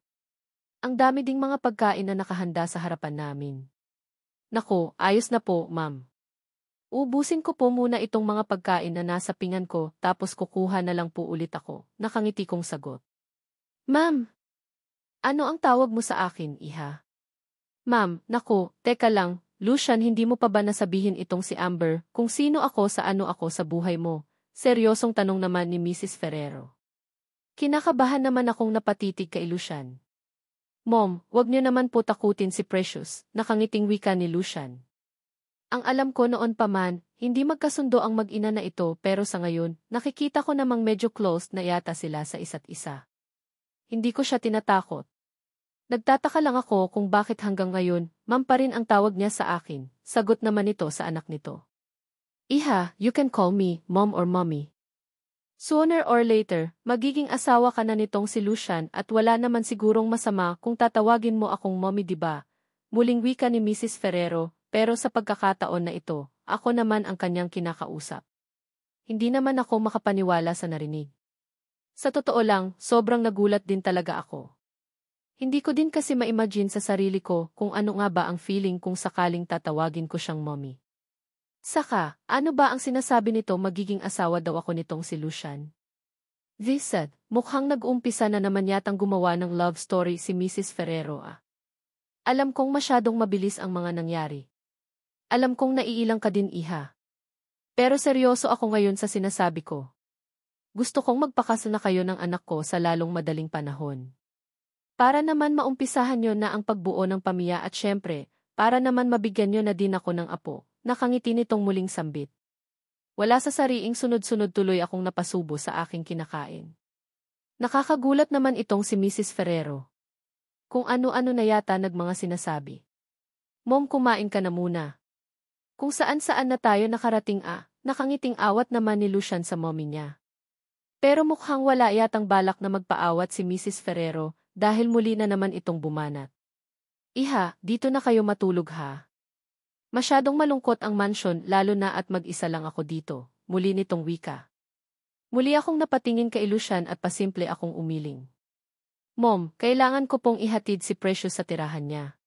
Ang dami ding mga pagkain na nakahanda sa harapan namin. Nako, ayos na po, ma'am. Ubusin ko po muna itong mga pagkain na nasa pinggan ko tapos kukuha na lang po ulit ako, nakangiti kong sagot. Ma'am! Ano ang tawag mo sa akin, iha? Ma'am, naku, teka lang, Lucian, hindi mo pa ba nasabihin itong si Amber kung sino ako sa ano ako sa buhay mo? Seryosong tanong naman ni Mrs. Ferrero. Kinakabahan naman akong napatitig kay Lucian. Mom, wag niyo naman po takutin si Precious, nakangiting wika ni Lucian. Ang alam ko noon pa man, hindi magkasundo ang mag-ina na ito pero sa ngayon, nakikita ko namang medyo close na yata sila sa isa't isa. Hindi ko siya tinatakot. Nagtataka lang ako kung bakit hanggang ngayon, ma'am pa rin ang tawag niya sa akin, sagot naman ito sa anak nito. Iha, you can call me mom or mommy. Sooner or later, magiging asawa ka na nitong si Lucian at wala naman sigurong masama kung tatawagin mo akong mommy, diba? Muling wika ni Mrs. Ferrero, pero sa pagkakataon na ito, ako naman ang kanyang kinakausap. Hindi naman ako makapaniwala sa narinig. Sa totoo lang, sobrang nagulat din talaga ako. Hindi ko din kasi ma-imagine sa sarili ko kung ano nga ba ang feeling kung sakaling tatawagin ko siyang mommy. Saka, ano ba ang sinasabi nito magiging asawa daw ako nitong si Lucian? This said, mukhang nag-uumpisa na naman yatang gumawa ng love story si Mrs. Ferrero. Alam kong masyadong mabilis ang mga nangyari. Alam kong naiilang ka din, iha. Pero seryoso ako ngayon sa sinasabi ko. Gusto kong magpakasal na kayo ng anak ko sa lalong madaling panahon. Para naman maumpisahan nyo na ang pagbuo ng pamilya at syempre, para naman mabigyan nyo na din ako ng apo, nakangiti nitong muling sambit. Wala sa sariing sunod-sunod tuloy akong napasubo sa aking kinakain. Nakakagulat naman itong si Mrs. Ferrero. Kung ano-ano na yata nagmanga sinasabi. Mom, kumain ka na muna. Kung saan-saan na tayo nakarating nakangiting awat naman ni Lucian sa mommy niya. Pero mukhang wala yatang balak na magpaawat si Mrs. Ferrero dahil muli na naman itong bumanat. Iha, dito na kayo matulog ha. Masyadong malungkot ang mansion lalo na at mag-isa lang ako dito, muli nitong wika. Muli akong napatingin kay Lucian at pasimple akong umiling. Mom, kailangan ko pong ihatid si Precious sa tirahan niya.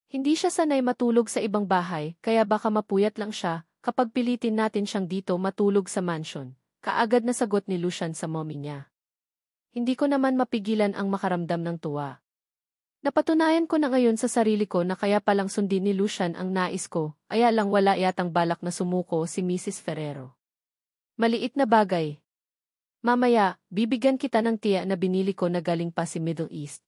Hindi siya sanay matulog sa ibang bahay kaya baka mapuyat lang siya kapag pilitin natin siyang dito matulog sa mansion. Kaagad na sagot ni Lucian sa mommy niya. Hindi ko naman mapigilan ang makaramdam ng tuwa. Napatunayan ko na ngayon sa sarili ko na kaya palang sundin ni Lucian ang nais ko, kaya lang wala yatang balak na sumuko si Mrs. Ferrero. Maliit na bagay. Mamaya, bibigyan kita ng tiya na binili ko na galing pa si Middle East.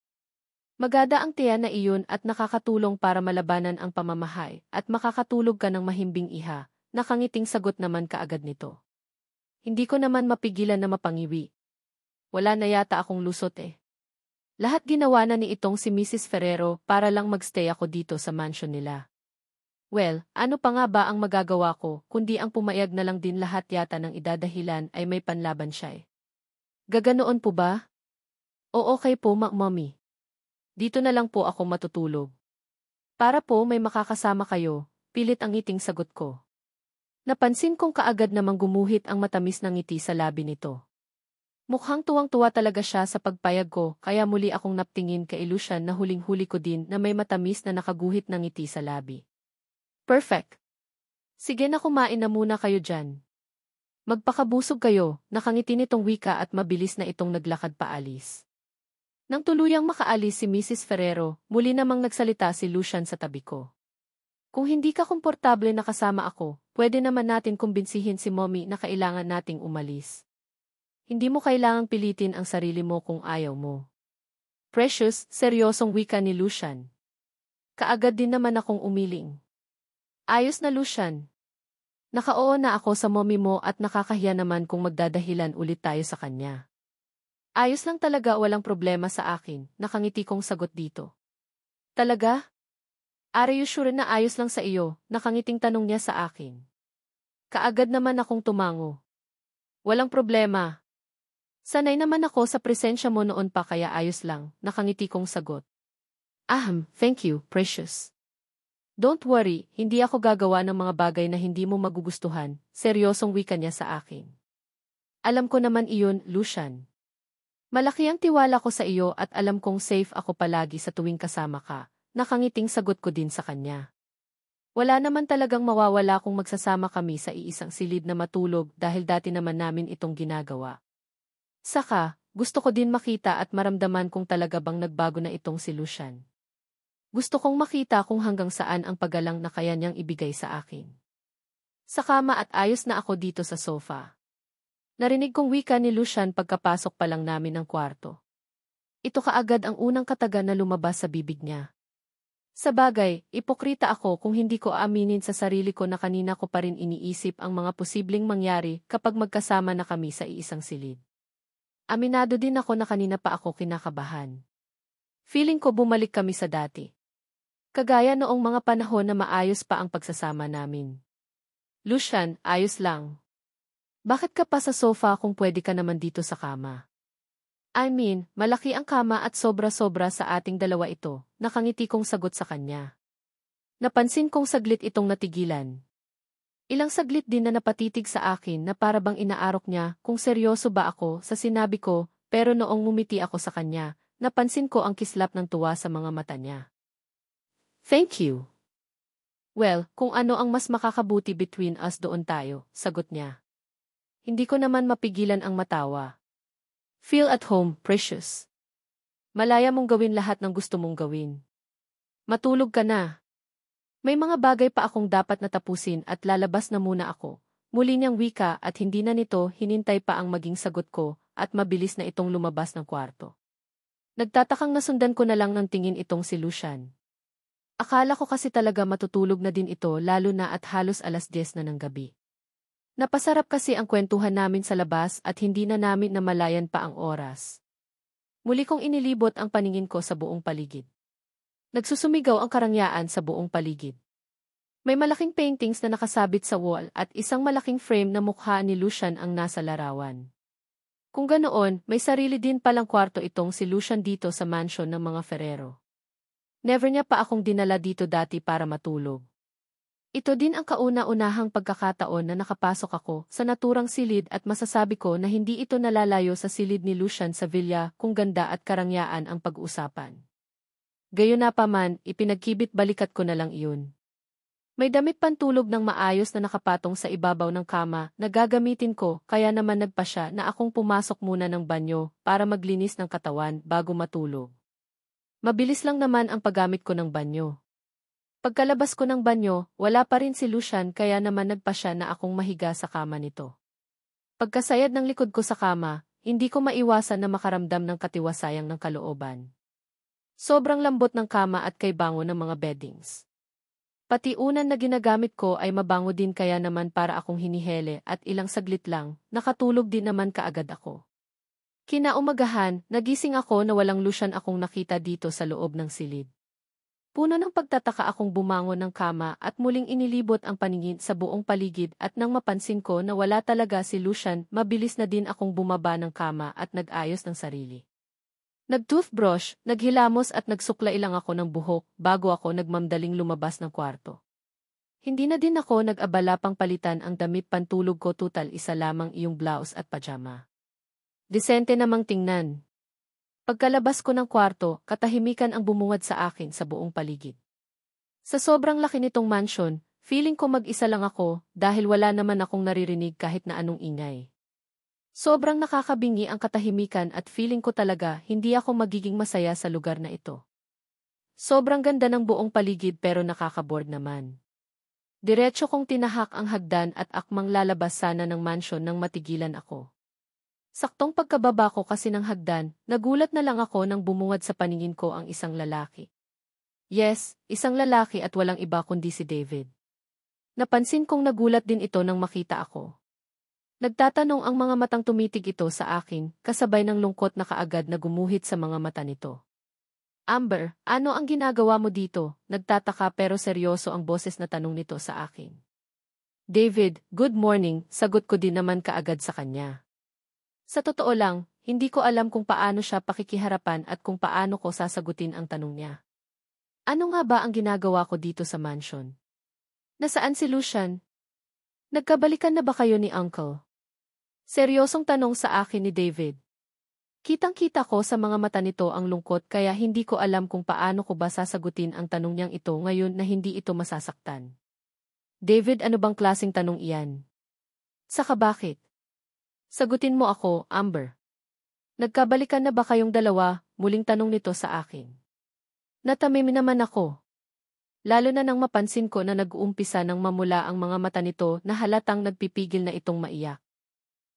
Magada ang tiya na iyon at nakakatulong para malabanan ang pamamahay at makakatulog ka ng mahimbing, iha, nakangiting sagot naman kaagad nito. Hindi ko naman mapigilan na mapangiwi. Wala na yata akong lusot Lahat ginawa na ni itong si Mrs. Ferrero para lang magstay ako dito sa mansion nila. Well, ano pa nga ba ang magagawa ko kundi ang pumayag na lang din lahat yata ng idadahilan ay may panlaban siya Gaganoon po ba? O okay po, mommy. Dito na lang po ako matutulog. Para po may makakasama kayo, pilit ang ngiting sagot ko. Napansin kong kaagad namang gumuhit ang matamis ng ngiti sa labi nito. Mukhang tuwang-tuwa talaga siya sa pagpayag ko kaya muli akong naptingin kay Lucian na huling-huli ko din na may matamis na nakaguhit ng ngiti sa labi. Perfect. Sige na, kumain na muna kayo dyan. Magpakabusog kayo, nakangiti nitong wika at mabilis na itong naglakad paalis. Nang tuluyang makaalis si Mrs. Ferrero, muli namang nagsalita si Lucian sa tabi ko. Kung hindi ka komportable na kasama ako, pwede naman natin kumbinsihin si mommy na kailangan nating umalis. Hindi mo kailangang pilitin ang sarili mo kung ayaw mo. Precious, seryosong wika ni Lucian. Kaagad din naman akong umiling. Ayos na, Lucian. Naka-oo na ako sa mommy mo at nakakahiya naman kung magdadahilan ulit tayo sa kanya. Ayos lang talaga, walang problema sa akin, nakangiti kong sagot dito. Talaga? Are you sure na ayos lang sa iyo? Nakangiting tanong niya sa akin. Kaagad naman akong tumango. Walang problema. Sanay naman ako sa presensya mo noon pa kaya ayos lang, nakangiti kong sagot. Thank you, Precious. Don't worry, hindi ako gagawa ng mga bagay na hindi mo magugustuhan, seryosong wika niya sa akin. Alam ko naman iyon, Lucian. Malaki ang tiwala ko sa iyo at alam kong safe ako palagi sa tuwing kasama ka. Nakangiting sagot ko din sa kanya. Wala naman talagang mawawala kung magsasama kami sa iisang silid na matulog dahil dati naman namin itong ginagawa. Saka, gusto ko din makita at maramdaman kung talaga bang nagbago na itong si Lucian. Gusto kong makita kung hanggang saan ang paggalang na kaya niyang ibigay sa akin. Sa kama at ayos na ako dito sa sofa. Narinig kong wika ni Lucian pagkapasok pa lang namin ng kwarto. Ito kaagad ang unang kataga na lumabas sa bibig niya. Sa bagay, ipokrita ako kung hindi ko aaminin sa sarili ko na kanina ko pa rin iniisip ang mga posibleng mangyari kapag magkasama na kami sa iisang silid. Aminado din ako na kanina pa ako kinakabahan. Feeling ko bumalik kami sa dati. Kagaya noong mga panahon na maayos pa ang pagsasama namin. Lucian, ayos lang. Bakit ka pa sa sofa kung pwede ka naman dito sa kama? I mean, malaki ang kama at sobra-sobra sa ating dalawa ito, nakangiti kong sagot sa kanya. Napansin kong saglit itong natigilan. Ilang saglit din na napatitig sa akin na para bang inaarok niya kung seryoso ba ako sa sinabi ko, pero noong ngumiti ako sa kanya, napansin ko ang kislap ng tuwa sa mga mata niya. Thank you. Well, kung ano ang mas makakabuti between us doon tayo, sagot niya. Hindi ko naman mapigilan ang matawa. Feel at home, precious. Malaya mong gawin lahat ng gusto mong gawin. Matulog ka na. May mga bagay pa akong dapat na tapusin at lalabas na muna ako. Muli niyang wika at hindi na nito hinintay pa ang maging sagot ko at mabilis na itong lumabas ng kwarto. Nagtatakang nasundan ko na lang ng tingin itong si Lucian. Akala ko kasi talaga matutulog na din ito lalo na at halos 10:00 na ng gabi. Napasarap kasi ang kwentuhan namin sa labas at hindi na namin namalayan pa ang oras. Muli kong inilibot ang paningin ko sa buong paligid. Nagsusumigaw ang karangyaan sa buong paligid. May malaking paintings na nakasabit sa wall at isang malaking frame na mukha ni Lucian ang nasa larawan. Kung ganoon, may sarili din palang kwarto itong si Lucian dito sa mansion ng mga Ferrero. Never niya pa akong dinala dito dati para matulog. Ito din ang kauna-unahang pagkakataon na nakapasok ako sa naturang silid at masasabi ko na hindi ito nalalayo sa silid ni Lucian sa villa kung ganda at karangyaan ang pag-uusapan. Gayunapaman, ipinagkibit balikat ko na lang iyon. May damit pantulog ng maayos na nakapatong sa ibabaw ng kama na gagamitin ko kaya naman nagpa siya na akong pumasok muna ng banyo para maglinis ng katawan bago matulog. Mabilis lang naman ang paggamit ko ng banyo. Pagkalabas ko ng banyo, wala pa rin si Lucian kaya naman nagpa siya na akong mahiga sa kama nito. Pagkasayad ng likod ko sa kama, hindi ko maiwasan na makaramdam ng katiwasayang ng kalooban. Sobrang lambot ng kama at kay bango ng mga beddings. Pati unan na ginagamit ko ay mabango din kaya naman para akong hinihele at ilang saglit lang, nakatulog din naman kaagad ako. Kinaumagahan, nagising ako na walang Lucian akong nakita dito sa loob ng silid. Puno ng pagtataka akong bumangon ng kama at muling inilibot ang paningin sa buong paligid at nang mapansin ko na wala talaga si Lucian, mabilis na din akong bumaba ng kama at nag-ayos ng sarili. Nag-toothbrush, naghilamos at nagsuklay lang ako ng buhok bago ako nagmamdaling lumabas ng kwarto. Hindi na din ako nag-abala pang palitan ang damit pantulog ko tutal isa lamang iyong blouse at pajama. Disente namang tingnan. Pagkalabas ko ng kwarto, katahimikan ang bumungad sa akin sa buong paligid. Sa sobrang laki nitong mansion, feeling ko mag-isa lang ako dahil wala naman akong naririnig kahit na anong ingay. Sobrang nakakabingi ang katahimikan at feeling ko talaga hindi ako magiging masaya sa lugar na ito. Sobrang ganda ng buong paligid pero nakakabored naman. Diretso kong tinahak ang hagdan at akmang lalabas sana ng mansion nang matigilan ako. Saktong pagkababa ko kasi ng hagdan, nagulat na lang ako nang bumungad sa paningin ko ang isang lalaki. Yes, isang lalaki at walang iba kundi si David. Napansin kong nagulat din ito nang makita ako. Nagtatanong ang mga matang tumitig ito sa akin, kasabay ng lungkot na kaagad na gumuhit sa mga mata nito. Amber, ano ang ginagawa mo dito? Nagtataka pero seryoso ang boses na tanong nito sa akin. David, good morning, sagot ko din naman kaagad sa kanya. Sa totoo lang, hindi ko alam kung paano siya pakikiharapan at kung paano ko sasagutin ang tanong niya. Ano nga ba ang ginagawa ko dito sa mansion? Nasaan si Lucian? Nagkabalikan na ba kayo ni Uncle? Seryosong tanong sa akin ni David. Kitang-kita ko sa mga mata nito ang lungkot kaya hindi ko alam kung paano ko ba sasagutin ang tanong niyang ito ngayon na hindi ito masasaktan. David, ano bang klaseng tanong iyan? Saka bakit? Sagutin mo ako, Amber. Nagkabalikan na ba kayong dalawa? Muling tanong nito sa akin. Natamim naman ako. Lalo na nang mapansin ko na nag-uumpisa ng mamula ang mga mata nito na halatang nagpipigil na itong maiyak.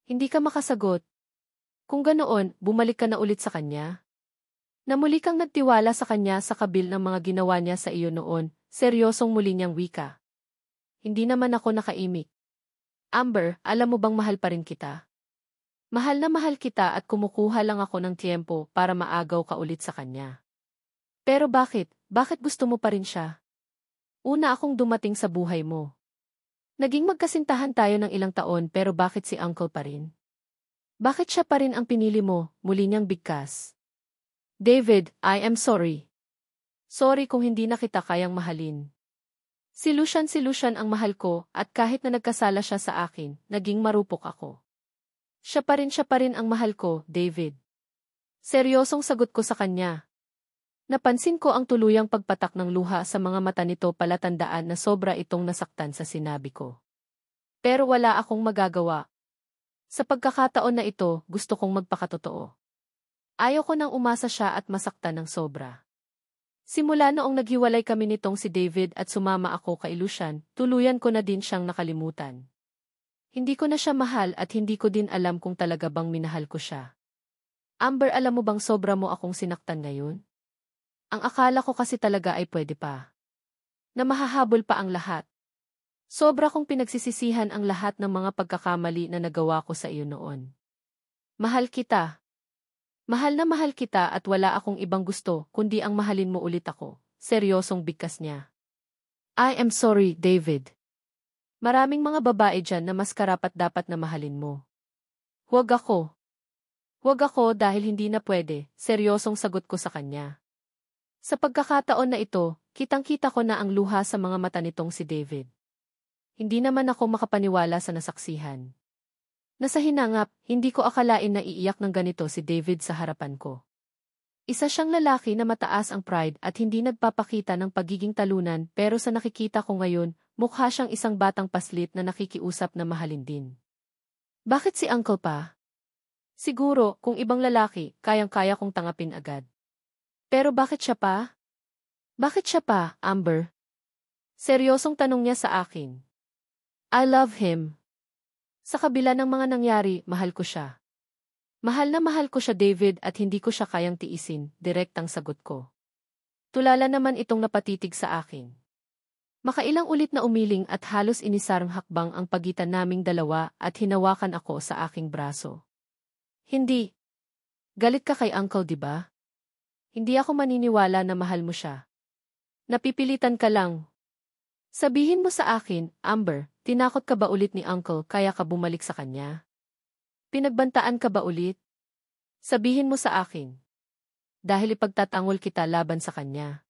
Hindi ka makasagot. Kung ganoon, bumalik ka na ulit sa kanya. Na muli kang nagtiwala sa kanya sa kabil ng mga ginawa niya sa iyo noon, seryosong muli niyang wika. Hindi naman ako nakaimik. Amber, alam mo bang mahal pa rin kita? Mahal na mahal kita at kumukuha lang ako ng tiempo para maagaw ka ulit sa kanya. Pero bakit? Bakit gusto mo pa rin siya? Una akong dumating sa buhay mo. Naging magkasintahan tayo ng ilang taon pero bakit si Uncle pa rin? Bakit siya pa rin ang pinili mo? Muli niyang bigkas. David, I am sorry. Sorry kung hindi na kita kayang mahalin. Si Lucian ang mahal ko at kahit na nagkasala siya sa akin, naging marupok ako. Siya pa rin ang mahal ko, David. Seryosong sagot ko sa kanya. Napansin ko ang tuluyang pagpatak ng luha sa mga mata nito, palatandaan na sobra itong nasaktan sa sinabi ko. Pero wala akong magagawa. Sa pagkakataon na ito, gusto kong magpakatotoo. Ayaw ko nang umasa siya at masaktan ng sobra. Simula noong naghiwalay kami nitong si David at sumama ako kay Lucian, tuluyan ko na din siyang nakalimutan. Hindi ko na siya mahal at hindi ko din alam kung talaga bang minahal ko siya. Amber, alam mo bang sobra mo akong sinaktan ngayon? Ang akala ko kasi talaga ay pwede pa. Na mahahabol pa ang lahat. Sobra kong pinagsisisihan ang lahat ng mga pagkakamali na nagawa ko sa iyo noon. Mahal kita. Mahal na mahal kita at wala akong ibang gusto kundi ang mahalin mo ulit ako. Seryosong bigkas niya. I am sorry, David. Maraming mga babae dyan na mas karapat-dapat na mahalin mo. Huwag ako. Huwag ako dahil hindi na pwede, seryosong sagot ko sa kanya. Sa pagkakataon na ito, kitang-kita ko na ang luha sa mga mata nitong si David. Hindi naman ako makapaniwala sa nasaksihan. Nasa hinangap, hindi ko akalain na iiyak ng ganito si David sa harapan ko. Isa siyang lalaki na mataas ang pride at hindi nagpapakita ng pagiging talunan, pero sa nakikita ko ngayon, mukha siyang isang batang paslit na nakikiusap na mahalin din. Bakit si Uncle pa? Siguro, kung ibang lalaki, kayang-kaya kong tangapin agad. Pero bakit siya pa? Bakit siya pa, Amber? Seryosong tanong niya sa akin. I love him. Sa kabila ng mga nangyari, mahal ko siya. Mahal na mahal ko siya, David, at hindi ko siya kayang tiisin, direktang sagot ko. Tulala naman itong napatitig sa akin. Makailang ulit na umiling at halos inisarang hakbang ang pagitan naming dalawa at hinawakan ako sa aking braso. Hindi. Galit ka kay Uncle, di ba? Hindi ako maniniwala na mahal mo siya. Napipilitan ka lang. Sabihin mo sa akin, Amber, tinakot ka ba ulit ni Uncle kaya ka bumalik sa kanya? Pinagbantaan ka ba ulit? Sabihin mo sa akin. Dahil ipagtatangol kita laban sa kanya.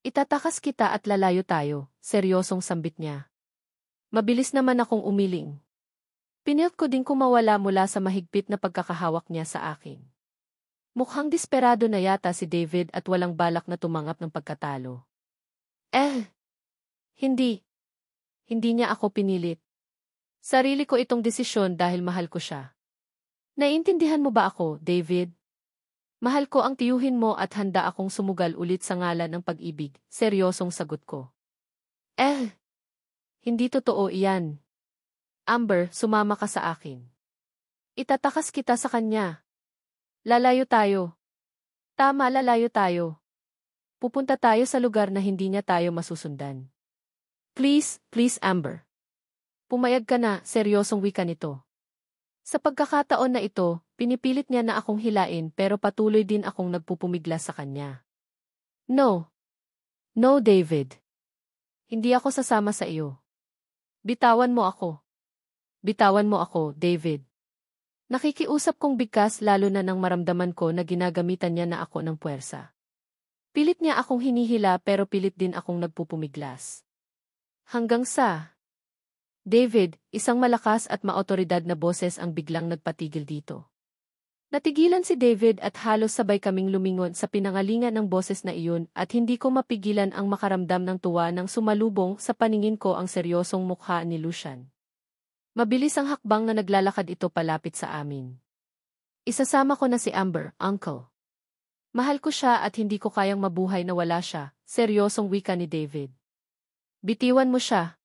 Itatakas kita at lalayo tayo, seryosong sambit niya. Mabilis naman akong umiling. Pinilt ko din kumawala mula sa mahigpit na pagkakahawak niya sa akin. Mukhang desperado na yata si David at walang balak na tumanggap ng pagkatalo. Hindi. Hindi niya ako pinilit. Sarili ko itong desisyon dahil mahal ko siya. Naiintindihan mo ba ako, David? Mahal ko ang tiyuhin mo at handa akong sumugal ulit sa ngalan ng pag-ibig, seryosong sagot ko. Hindi totoo iyan. Amber, sumama ka sa akin. Itatakas kita sa kanya. Lalayo tayo. Tama, lalayo tayo. Pupunta tayo sa lugar na hindi niya tayo masusundan. Please, Amber. Pumayag ka na, seryosong wika nito. Sa pagkakataon na ito, pinipilit niya na akong hilain pero patuloy din akong nagpupumiglas sa kanya. No. No, David. Hindi ako sasama sa iyo. Bitawan mo ako. Bitawan mo ako, David. Nakikiusap kong bigkas lalo na nang maramdaman ko na ginagamitan niya na ako ng puwersa. Pilit niya akong hinihila pero pilit din akong nagpupumiglas. Hanggang sa... David, isang malakas at maotoridad na boses ang biglang nagpatigil dito. Natigilan si David at halos sabay kaming lumingon sa pinangalingan ng boses na iyon at hindi ko mapigilan ang makaramdam ng tuwa nang sumalubong sa paningin ko ang seryosong mukha ni Lucian. Mabilis ang hakbang na naglalakad ito palapit sa amin. Isasama ko na si Amber, Uncle. Mahal ko siya at hindi ko kayang mabuhay na wala siya, seryosong wika ni David. Bitiwan mo siya.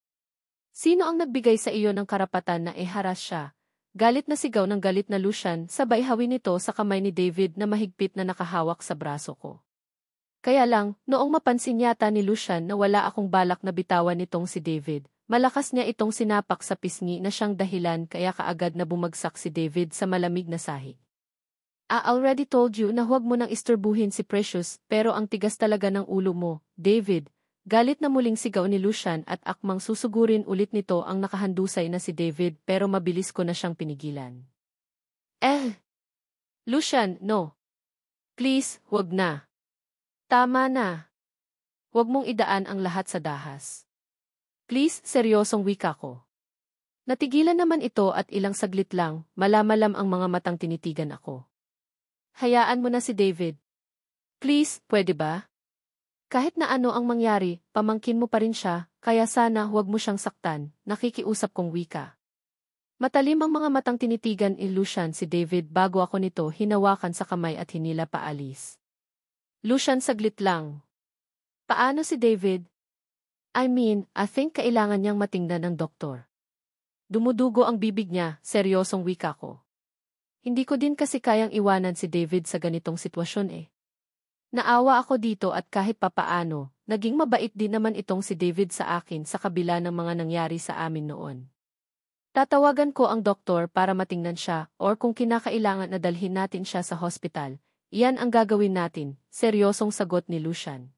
Sino ang nagbigay sa iyo ng karapatan na iharas siya? Galit na sigaw ng galit na Lucian, sabay hawin nito sa kamay ni David na mahigpit na nakahawak sa braso ko. Kaya lang, noong mapansin yata ni Lucian na wala akong balak na bitawan nitong si David, malakas niya itong sinapak sa pisngi na siyang dahilan kaya kaagad na bumagsak si David sa malamig na sahig. I already told you na huwag mo nang istorbuhin si Precious pero ang tigas talaga ng ulo mo, David. Galit na muling sigaw ni Lucian at akmang susugurin ulit nito ang nakahandusay na si David pero mabilis ko na siyang pinigilan. Lucian, no. Please, wag na. Tama na. Wag mong idaan ang lahat sa dahas. Please, seryosong wika ko. Natigilan naman ito at ilang saglit lang, malamalam ang mga matang tinitigan ako. Hayaan mo na si David. Please, pwede ba? Kahit na ano ang mangyari, pamangkin mo pa rin siya, kaya sana huwag mo siyang saktan, nakikiusap kong wika. Matalim ang mga matang tinitigan ni Lucian si David bago ako nito hinawakan sa kamay at hinila paalis. Lucian, saglit lang. Paano si David? I think kailangan niyang matingnan ng doktor. Dumudugo ang bibig niya, seryosong wika ko. Hindi ko din kasi kayang iwanan si David sa ganitong sitwasyon eh. Naawa ako dito at kahit papaano, naging mabait din naman itong si David sa akin sa kabila ng mga nangyari sa amin noon. Tatawagan ko ang doktor para matingnan siya or kung kinakailangan na dalhin natin siya sa hospital, iyan ang gagawin natin, seryosong sagot ni Lucian.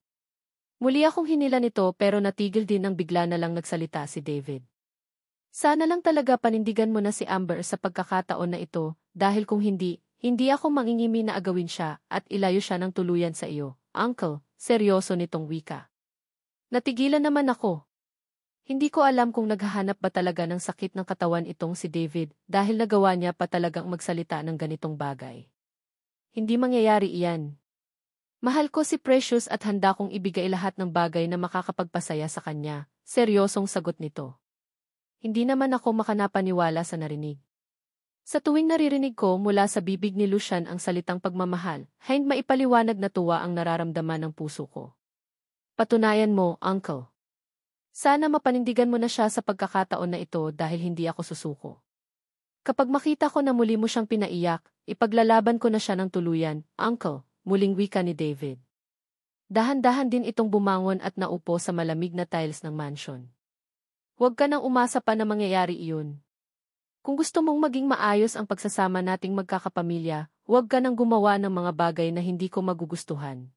Muli akong hinila nito pero natigil din nang bigla na lang nagsalita si David. Sana lang talaga panindigan mo na si Amber sa pagkakataon na ito, dahil kung hindi ako mangingimi na agawin siya at ilayo siya ng tuluyan sa iyo. Uncle, seryoso nitong wika. Natigilan naman ako. Hindi ko alam kung naghahanap ba talaga ng sakit ng katawan itong si David dahil nagawa niya pa talagang magsalita ng ganitong bagay. Hindi mangyayari iyan. Mahal ko si Precious at handa kong ibigay lahat ng bagay na makakapagpasaya sa kanya, seryosong sagot nito. Hindi naman ako makanapaniwala sa narinig. Sa tuwing naririnig ko mula sa bibig ni Lucian ang salitang pagmamahal, hindi maipaliwanag na tuwa ang nararamdaman ng puso ko. Patunayan mo, Uncle. Sana mapanindigan mo na siya sa pagkakataon na ito dahil hindi ako susuko. Kapag makita ko na muli mo siyang pinaiyak, ipaglalaban ko na siya ng tuluyan, Uncle, muling wika ni David. Dahan-dahan din itong bumangon at naupo sa malamig na tiles ng mansion. Huwag ka nang umasa pa na mangyayari iyon. Kung gusto mong maging maayos ang pagsasama nating magkakapamilya, huwag ka nang gumawa ng mga bagay na hindi ko magugustuhan.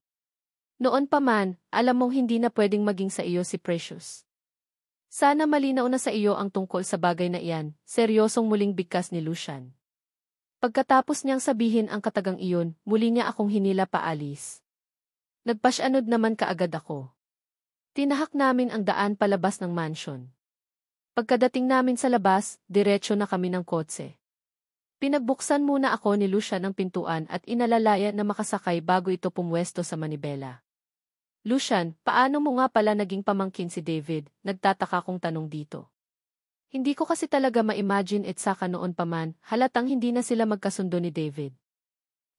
Noon pa man, alam mong hindi na pwedeng maging sa iyo si Precious. Sana malinaw na sa iyo ang tungkol sa bagay na iyan, seryosong muling bigkas ni Lucian. Pagkatapos niyang sabihin ang katagang iyon, muli niya akong hinila paalis. Nagpasyanod naman kaagad ako. Tinahak namin ang daan palabas ng mansion. Pagkadating namin sa labas, diretso na kami ng kotse. Pinagbuksan muna ako ni Lucian ng pintuan at inalalaya na makasakay bago ito pumwesto sa manibela. Lucian, paano mo nga pala naging pamangkin si David? Nagtataka kong tanong dito. Hindi ko kasi talaga ma-imagine at saka noon pa man, halatang hindi na sila magkasundo ni David.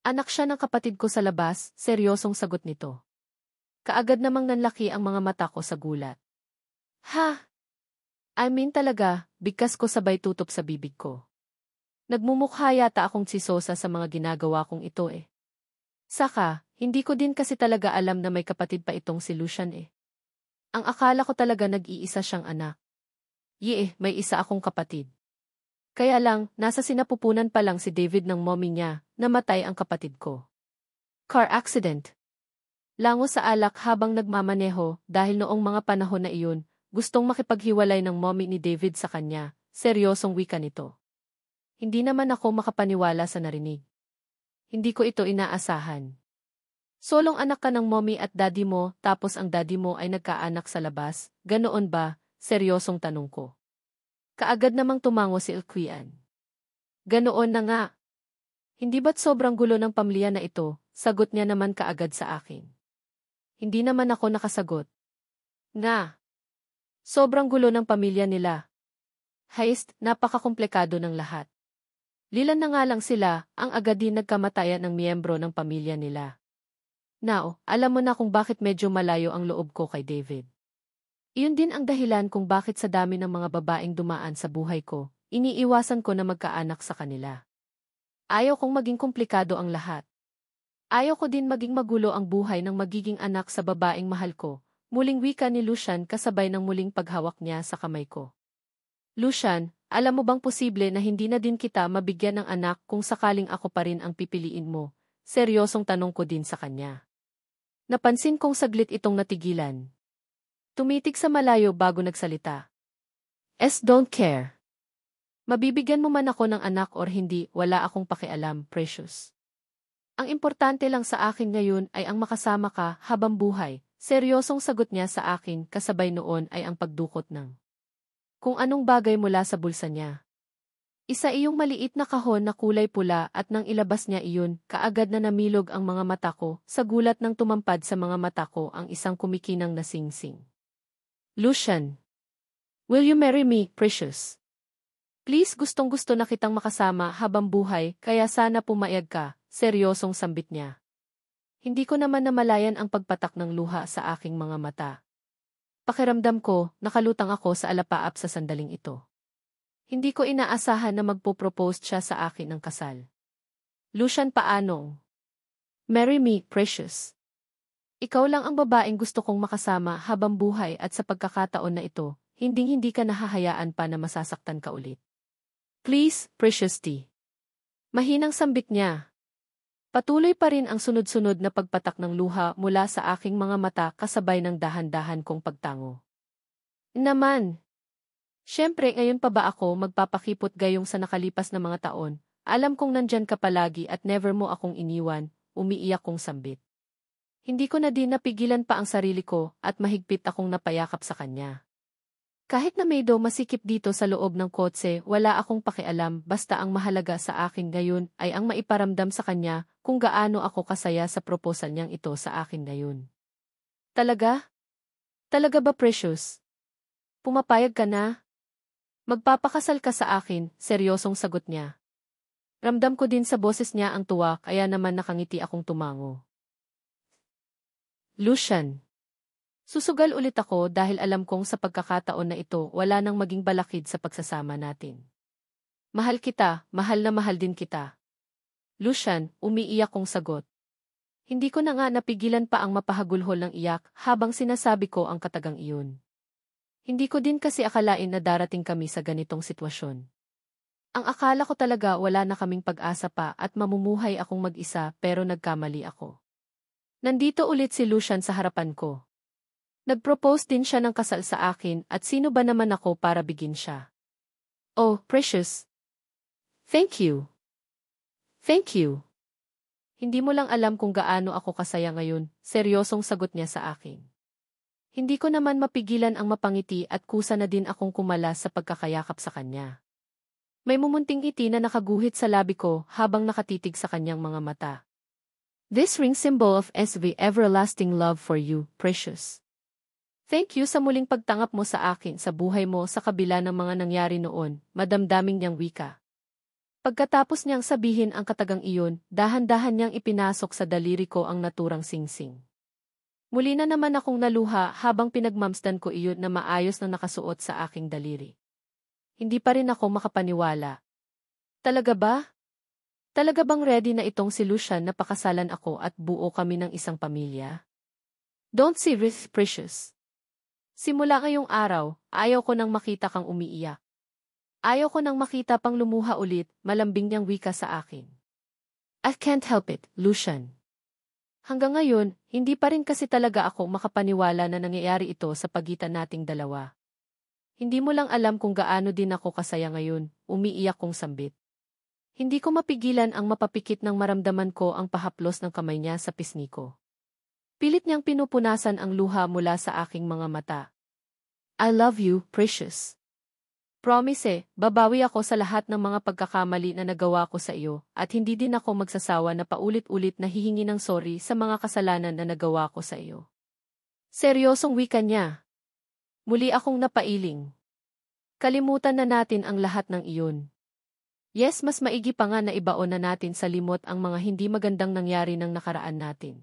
Anak siya ng kapatid ko sa labas, seryosong sagot nito. Kaagad namang nanlaki ang mga mata ko sa gulat. Ha? Talaga, bigkas ko sabay tutop sa bibig ko. Nagmumukha yata akong sisosa sa mga ginagawa kong ito eh. Saka, hindi ko din kasi talaga alam na may kapatid pa itong si Lucian eh. Ang akala ko talaga nag-iisa siyang anak. May isa akong kapatid. Kaya lang, nasa sinapupunan pa lang si David ng mommy niya, namatay ang kapatid ko. Car accident. Lango sa alak habang nagmamaneho dahil noong mga panahon na iyon, gustong makipaghiwalay ng mommy ni David sa kanya, seryosong wika nito. Hindi naman ako makapaniwala sa narinig. Hindi ko ito inaasahan. Solong anak ka ng mommy at daddy mo, tapos ang daddy mo ay nagkaanak sa labas, ganoon ba? Seryosong tanong ko. Kaagad namang tumango si Elquian. Ganoon na nga. Hindi ba't sobrang gulo ng pamilya na ito? Sagot niya naman kaagad sa akin. Hindi naman ako nakasagot. Nga. Sobrang gulo ng pamilya nila. Napakakomplikado ng lahat. Lilan na nga lang sila, ang agad din nagkamatayan ng miyembro ng pamilya nila. Now, alam mo na kung bakit medyo malayo ang loob ko kay David. Iyon din ang dahilan kung bakit sa dami ng mga babaeng dumaan sa buhay ko, iniiwasan ko na magkaanak sa kanila. Ayaw kong maging komplikado ang lahat. Ayaw ko din maging magulo ang buhay ng magiging anak sa babaeng mahal ko. Muling wika ni Lucian kasabay ng muling paghawak niya sa kamay ko. Lucian, alam mo bang posible na hindi na din kita mabigyan ng anak kung sakaling ako pa rin ang pipiliin mo? Seryosong tanong ko din sa kanya. Napansin kong saglit itong natigilan. Tumitig sa malayo bago nagsalita. Don't care. Mabibigyan mo man ako ng anak or hindi, wala akong pakialam, Precious. Ang importante lang sa akin ngayon ay ang makasama ka habang buhay. Seryosong sagot niya sa akin, kasabay noon ay ang pagdukot ng kung anong bagay mula sa bulsa niya. Isa iyong maliit na kahon na kulay pula at nang ilabas niya iyon, kaagad na namilog ang mga mata ko, sa gulat ng tumampad sa mga mata ko ang isang kumikinang na singsing. Lucian. Will you marry me, Precious? Please, gustong-gusto na kitang makasama habang buhay, kaya sana pumayag ka, seryosong sambit niya. Hindi ko naman namalayan ang pagpatak ng luha sa aking mga mata. Pakiramdam ko, nakalutang ako sa alapaap sa sandaling ito. Hindi ko inaasahan na magpo-propose siya sa akin ng kasal. Lucian, paanong? Marry me, Precious. Ikaw lang ang babaeng gusto kong makasama habang buhay at sa pagkakataon na ito, hinding-hindi ka nahahayaan pa na masasaktan ka ulit. Please, Precious T. Mahinang sambit niya. Patuloy pa rin ang sunod-sunod na pagpatak ng luha mula sa aking mga mata kasabay ng dahan-dahan kong pagtango. Naman. Siyempre, ngayon pa ba ako magpapakipot gayong sa nakalipas na mga taon? Alam kong nandyan ka palagi at never mo akong iniwan, umiiyak kong sambit. Hindi ko na din napigilan pa ang sarili ko at mahigpit akong napayakap sa kanya. Kahit na may masikip dito sa loob ng kotse, wala akong pakialam, basta ang mahalaga sa akin ngayon ay ang maiparamdam sa kanya kung gaano ako kasaya sa proposal niyang ito sa akin ngayon. Talaga? Talaga ba, Precious? Pumapayag ka na? Magpapakasal ka sa akin, seryosong sagot niya. Ramdam ko din sa boses niya ang tuwa, kaya naman nakangiti akong tumango. Lucian. Susugal ulit ako dahil alam kong sa pagkakataon na ito wala nang maging balakid sa pagsasama natin. Mahal kita, mahal na mahal din kita. Lucian, umiiyak kong sagot. Hindi ko na nga napigilan pa ang mapahagulhol ng iyak habang sinasabi ko ang katagang iyon. Hindi ko din kasi akalain na darating kami sa ganitong sitwasyon. Ang akala ko talaga wala na kaming pag-asa pa at mamumuhay akong mag-isa pero nagkamali ako. Nandito ulit si Lucian sa harapan ko. Nag-propose din siya ng kasal sa akin at sino ba naman ako para bigin siya? Oh, Precious. Thank you. Thank you. Hindi mo lang alam kung gaano ako kasaya ngayon, seryosong sagot niya sa akin. Hindi ko naman mapigilan ang mapangiti at kusa na din akong kumalas sa pagkakayakap sa kanya. May mumunting ngiti na nakaguhit sa labi ko habang nakatitig sa kanyang mga mata. This ring symbol of SV everlasting love for you, Precious. Thank you sa muling pagtanggap mo sa akin sa buhay mo sa kabila ng mga nangyari noon, madamdaming niyang wika. Pagkatapos niyang sabihin ang katagang iyon, dahan-dahan niyang ipinasok sa daliri ko ang naturang singsing. Muli na naman akong naluha habang pinagmamsdan ko iyon na maayos na nakasuot sa aking daliri. Hindi pa rin ako makapaniwala. Talaga ba? Talaga bang ready na itong si Lucian na pakasalan ako at buo kami ng isang pamilya? Don't see risk, Precious. Simula ngayong araw, ayaw ko nang makita kang umiiyak. Ayaw ko nang makita pang lumuha ulit, malambing niyang wika sa akin. I can't help it, Lucian. Hanggang ngayon, hindi pa rin kasi talaga ako makapaniwala na nangyayari ito sa pagitan nating dalawa. Hindi mo lang alam kung gaano din ako kasaya ngayon, umiiyak kong sambit. Hindi ko mapigilan ang mapapikit ng maramdaman ko ang pahaplos ng kamay niya sa pisngi ko. Pilit niyang pinupunasan ang luha mula sa aking mga mata. I love you, Precious. Promise, babawi ako sa lahat ng mga pagkakamali na nagawa ko sa iyo at hindi din ako magsasawa na paulit-ulit na hihingi ng sorry sa mga kasalanan na nagawa ko sa iyo. Seryosong wika niya. Muli akong napailing. Kalimutan na natin ang lahat ng iyon. Yes, mas maigi pa nga na ibaon na natin sa limot ang mga hindi magandang nangyari ng nakaraan natin.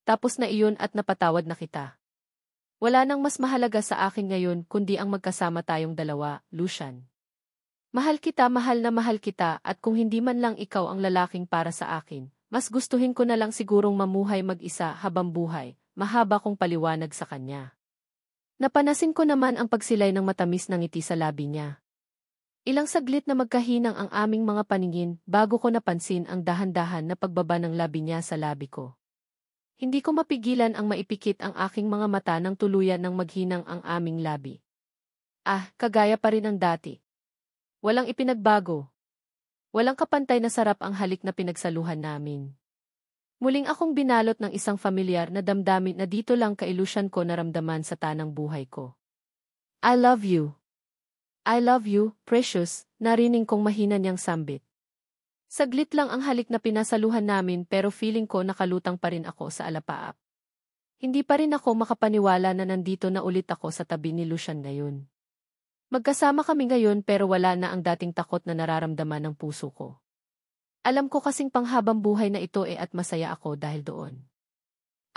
Tapos na iyon at napatawad na kita. Wala nang mas mahalaga sa akin ngayon kundi ang magkasama tayong dalawa, Lucian. Mahal na mahal kita at kung hindi man lang ikaw ang lalaking para sa akin, mas gustuhin ko na lang sigurong mamuhay mag-isa habang buhay, mahaba kong paliwanag sa kanya. Napanasin ko naman ang pagsilay ng matamis na ngiti sa labi niya. Ilang saglit na magkahinang ang aming mga paningin bago ko napansin ang dahan-dahan na pagbaba ng labi niya sa labi ko. Hindi ko mapigilan ang maipikit ang aking mga mata nang tuluyan ng maghinang ang aming labi. Kagaya pa rin ng dati. Walang ipinagbago. Walang kapantay na sarap ang halik na pinagsaluhan namin. Muling akong binalot ng isang familiar na damdamin na dito lang kailusyan ko naramdaman sa tanang buhay ko. I love you. I love you, precious, narinig kong mahina niyang sambit. Saglit lang ang halik na pinasaluhan namin pero feeling ko nakalutang pa rin ako sa alapaap. Hindi pa rin ako makapaniwala na nandito na ulit ako sa tabi ni Lucian ngayon. Magkasama kami ngayon pero wala na ang dating takot na nararamdaman ng puso ko. Alam ko kasing panghabang buhay na ito at masaya ako dahil doon.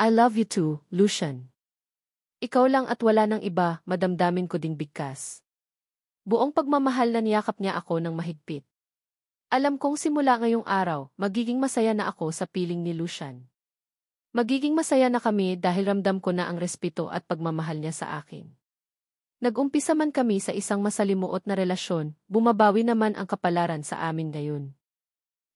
I love you too, Lucian. Ikaw lang at wala nang iba, madamdamin ko ding bigkas. Buong pagmamahal na niyakap niya ako ng mahigpit. Alam kong simula ngayong araw, magiging masaya na ako sa piling ni Lucian. Magiging masaya na kami dahil ramdam ko na ang respeto at pagmamahal niya sa akin. Nag-umpisa man kami sa isang masalimuot na relasyon, bumabawi naman ang kapalaran sa amin ngayon.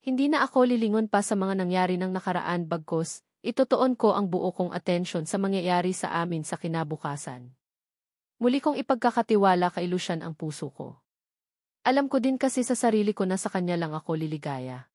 Hindi na ako lilingon pa sa mga nangyari ng nakaraan bagkus, itutuon ko ang buo kong atensyon sa mangyayari sa amin sa kinabukasan. Muli kong ipagkakatiwala kay Lucian ang puso ko. Alam ko din kasi sa sarili ko na sa kanya lang ako liligaya.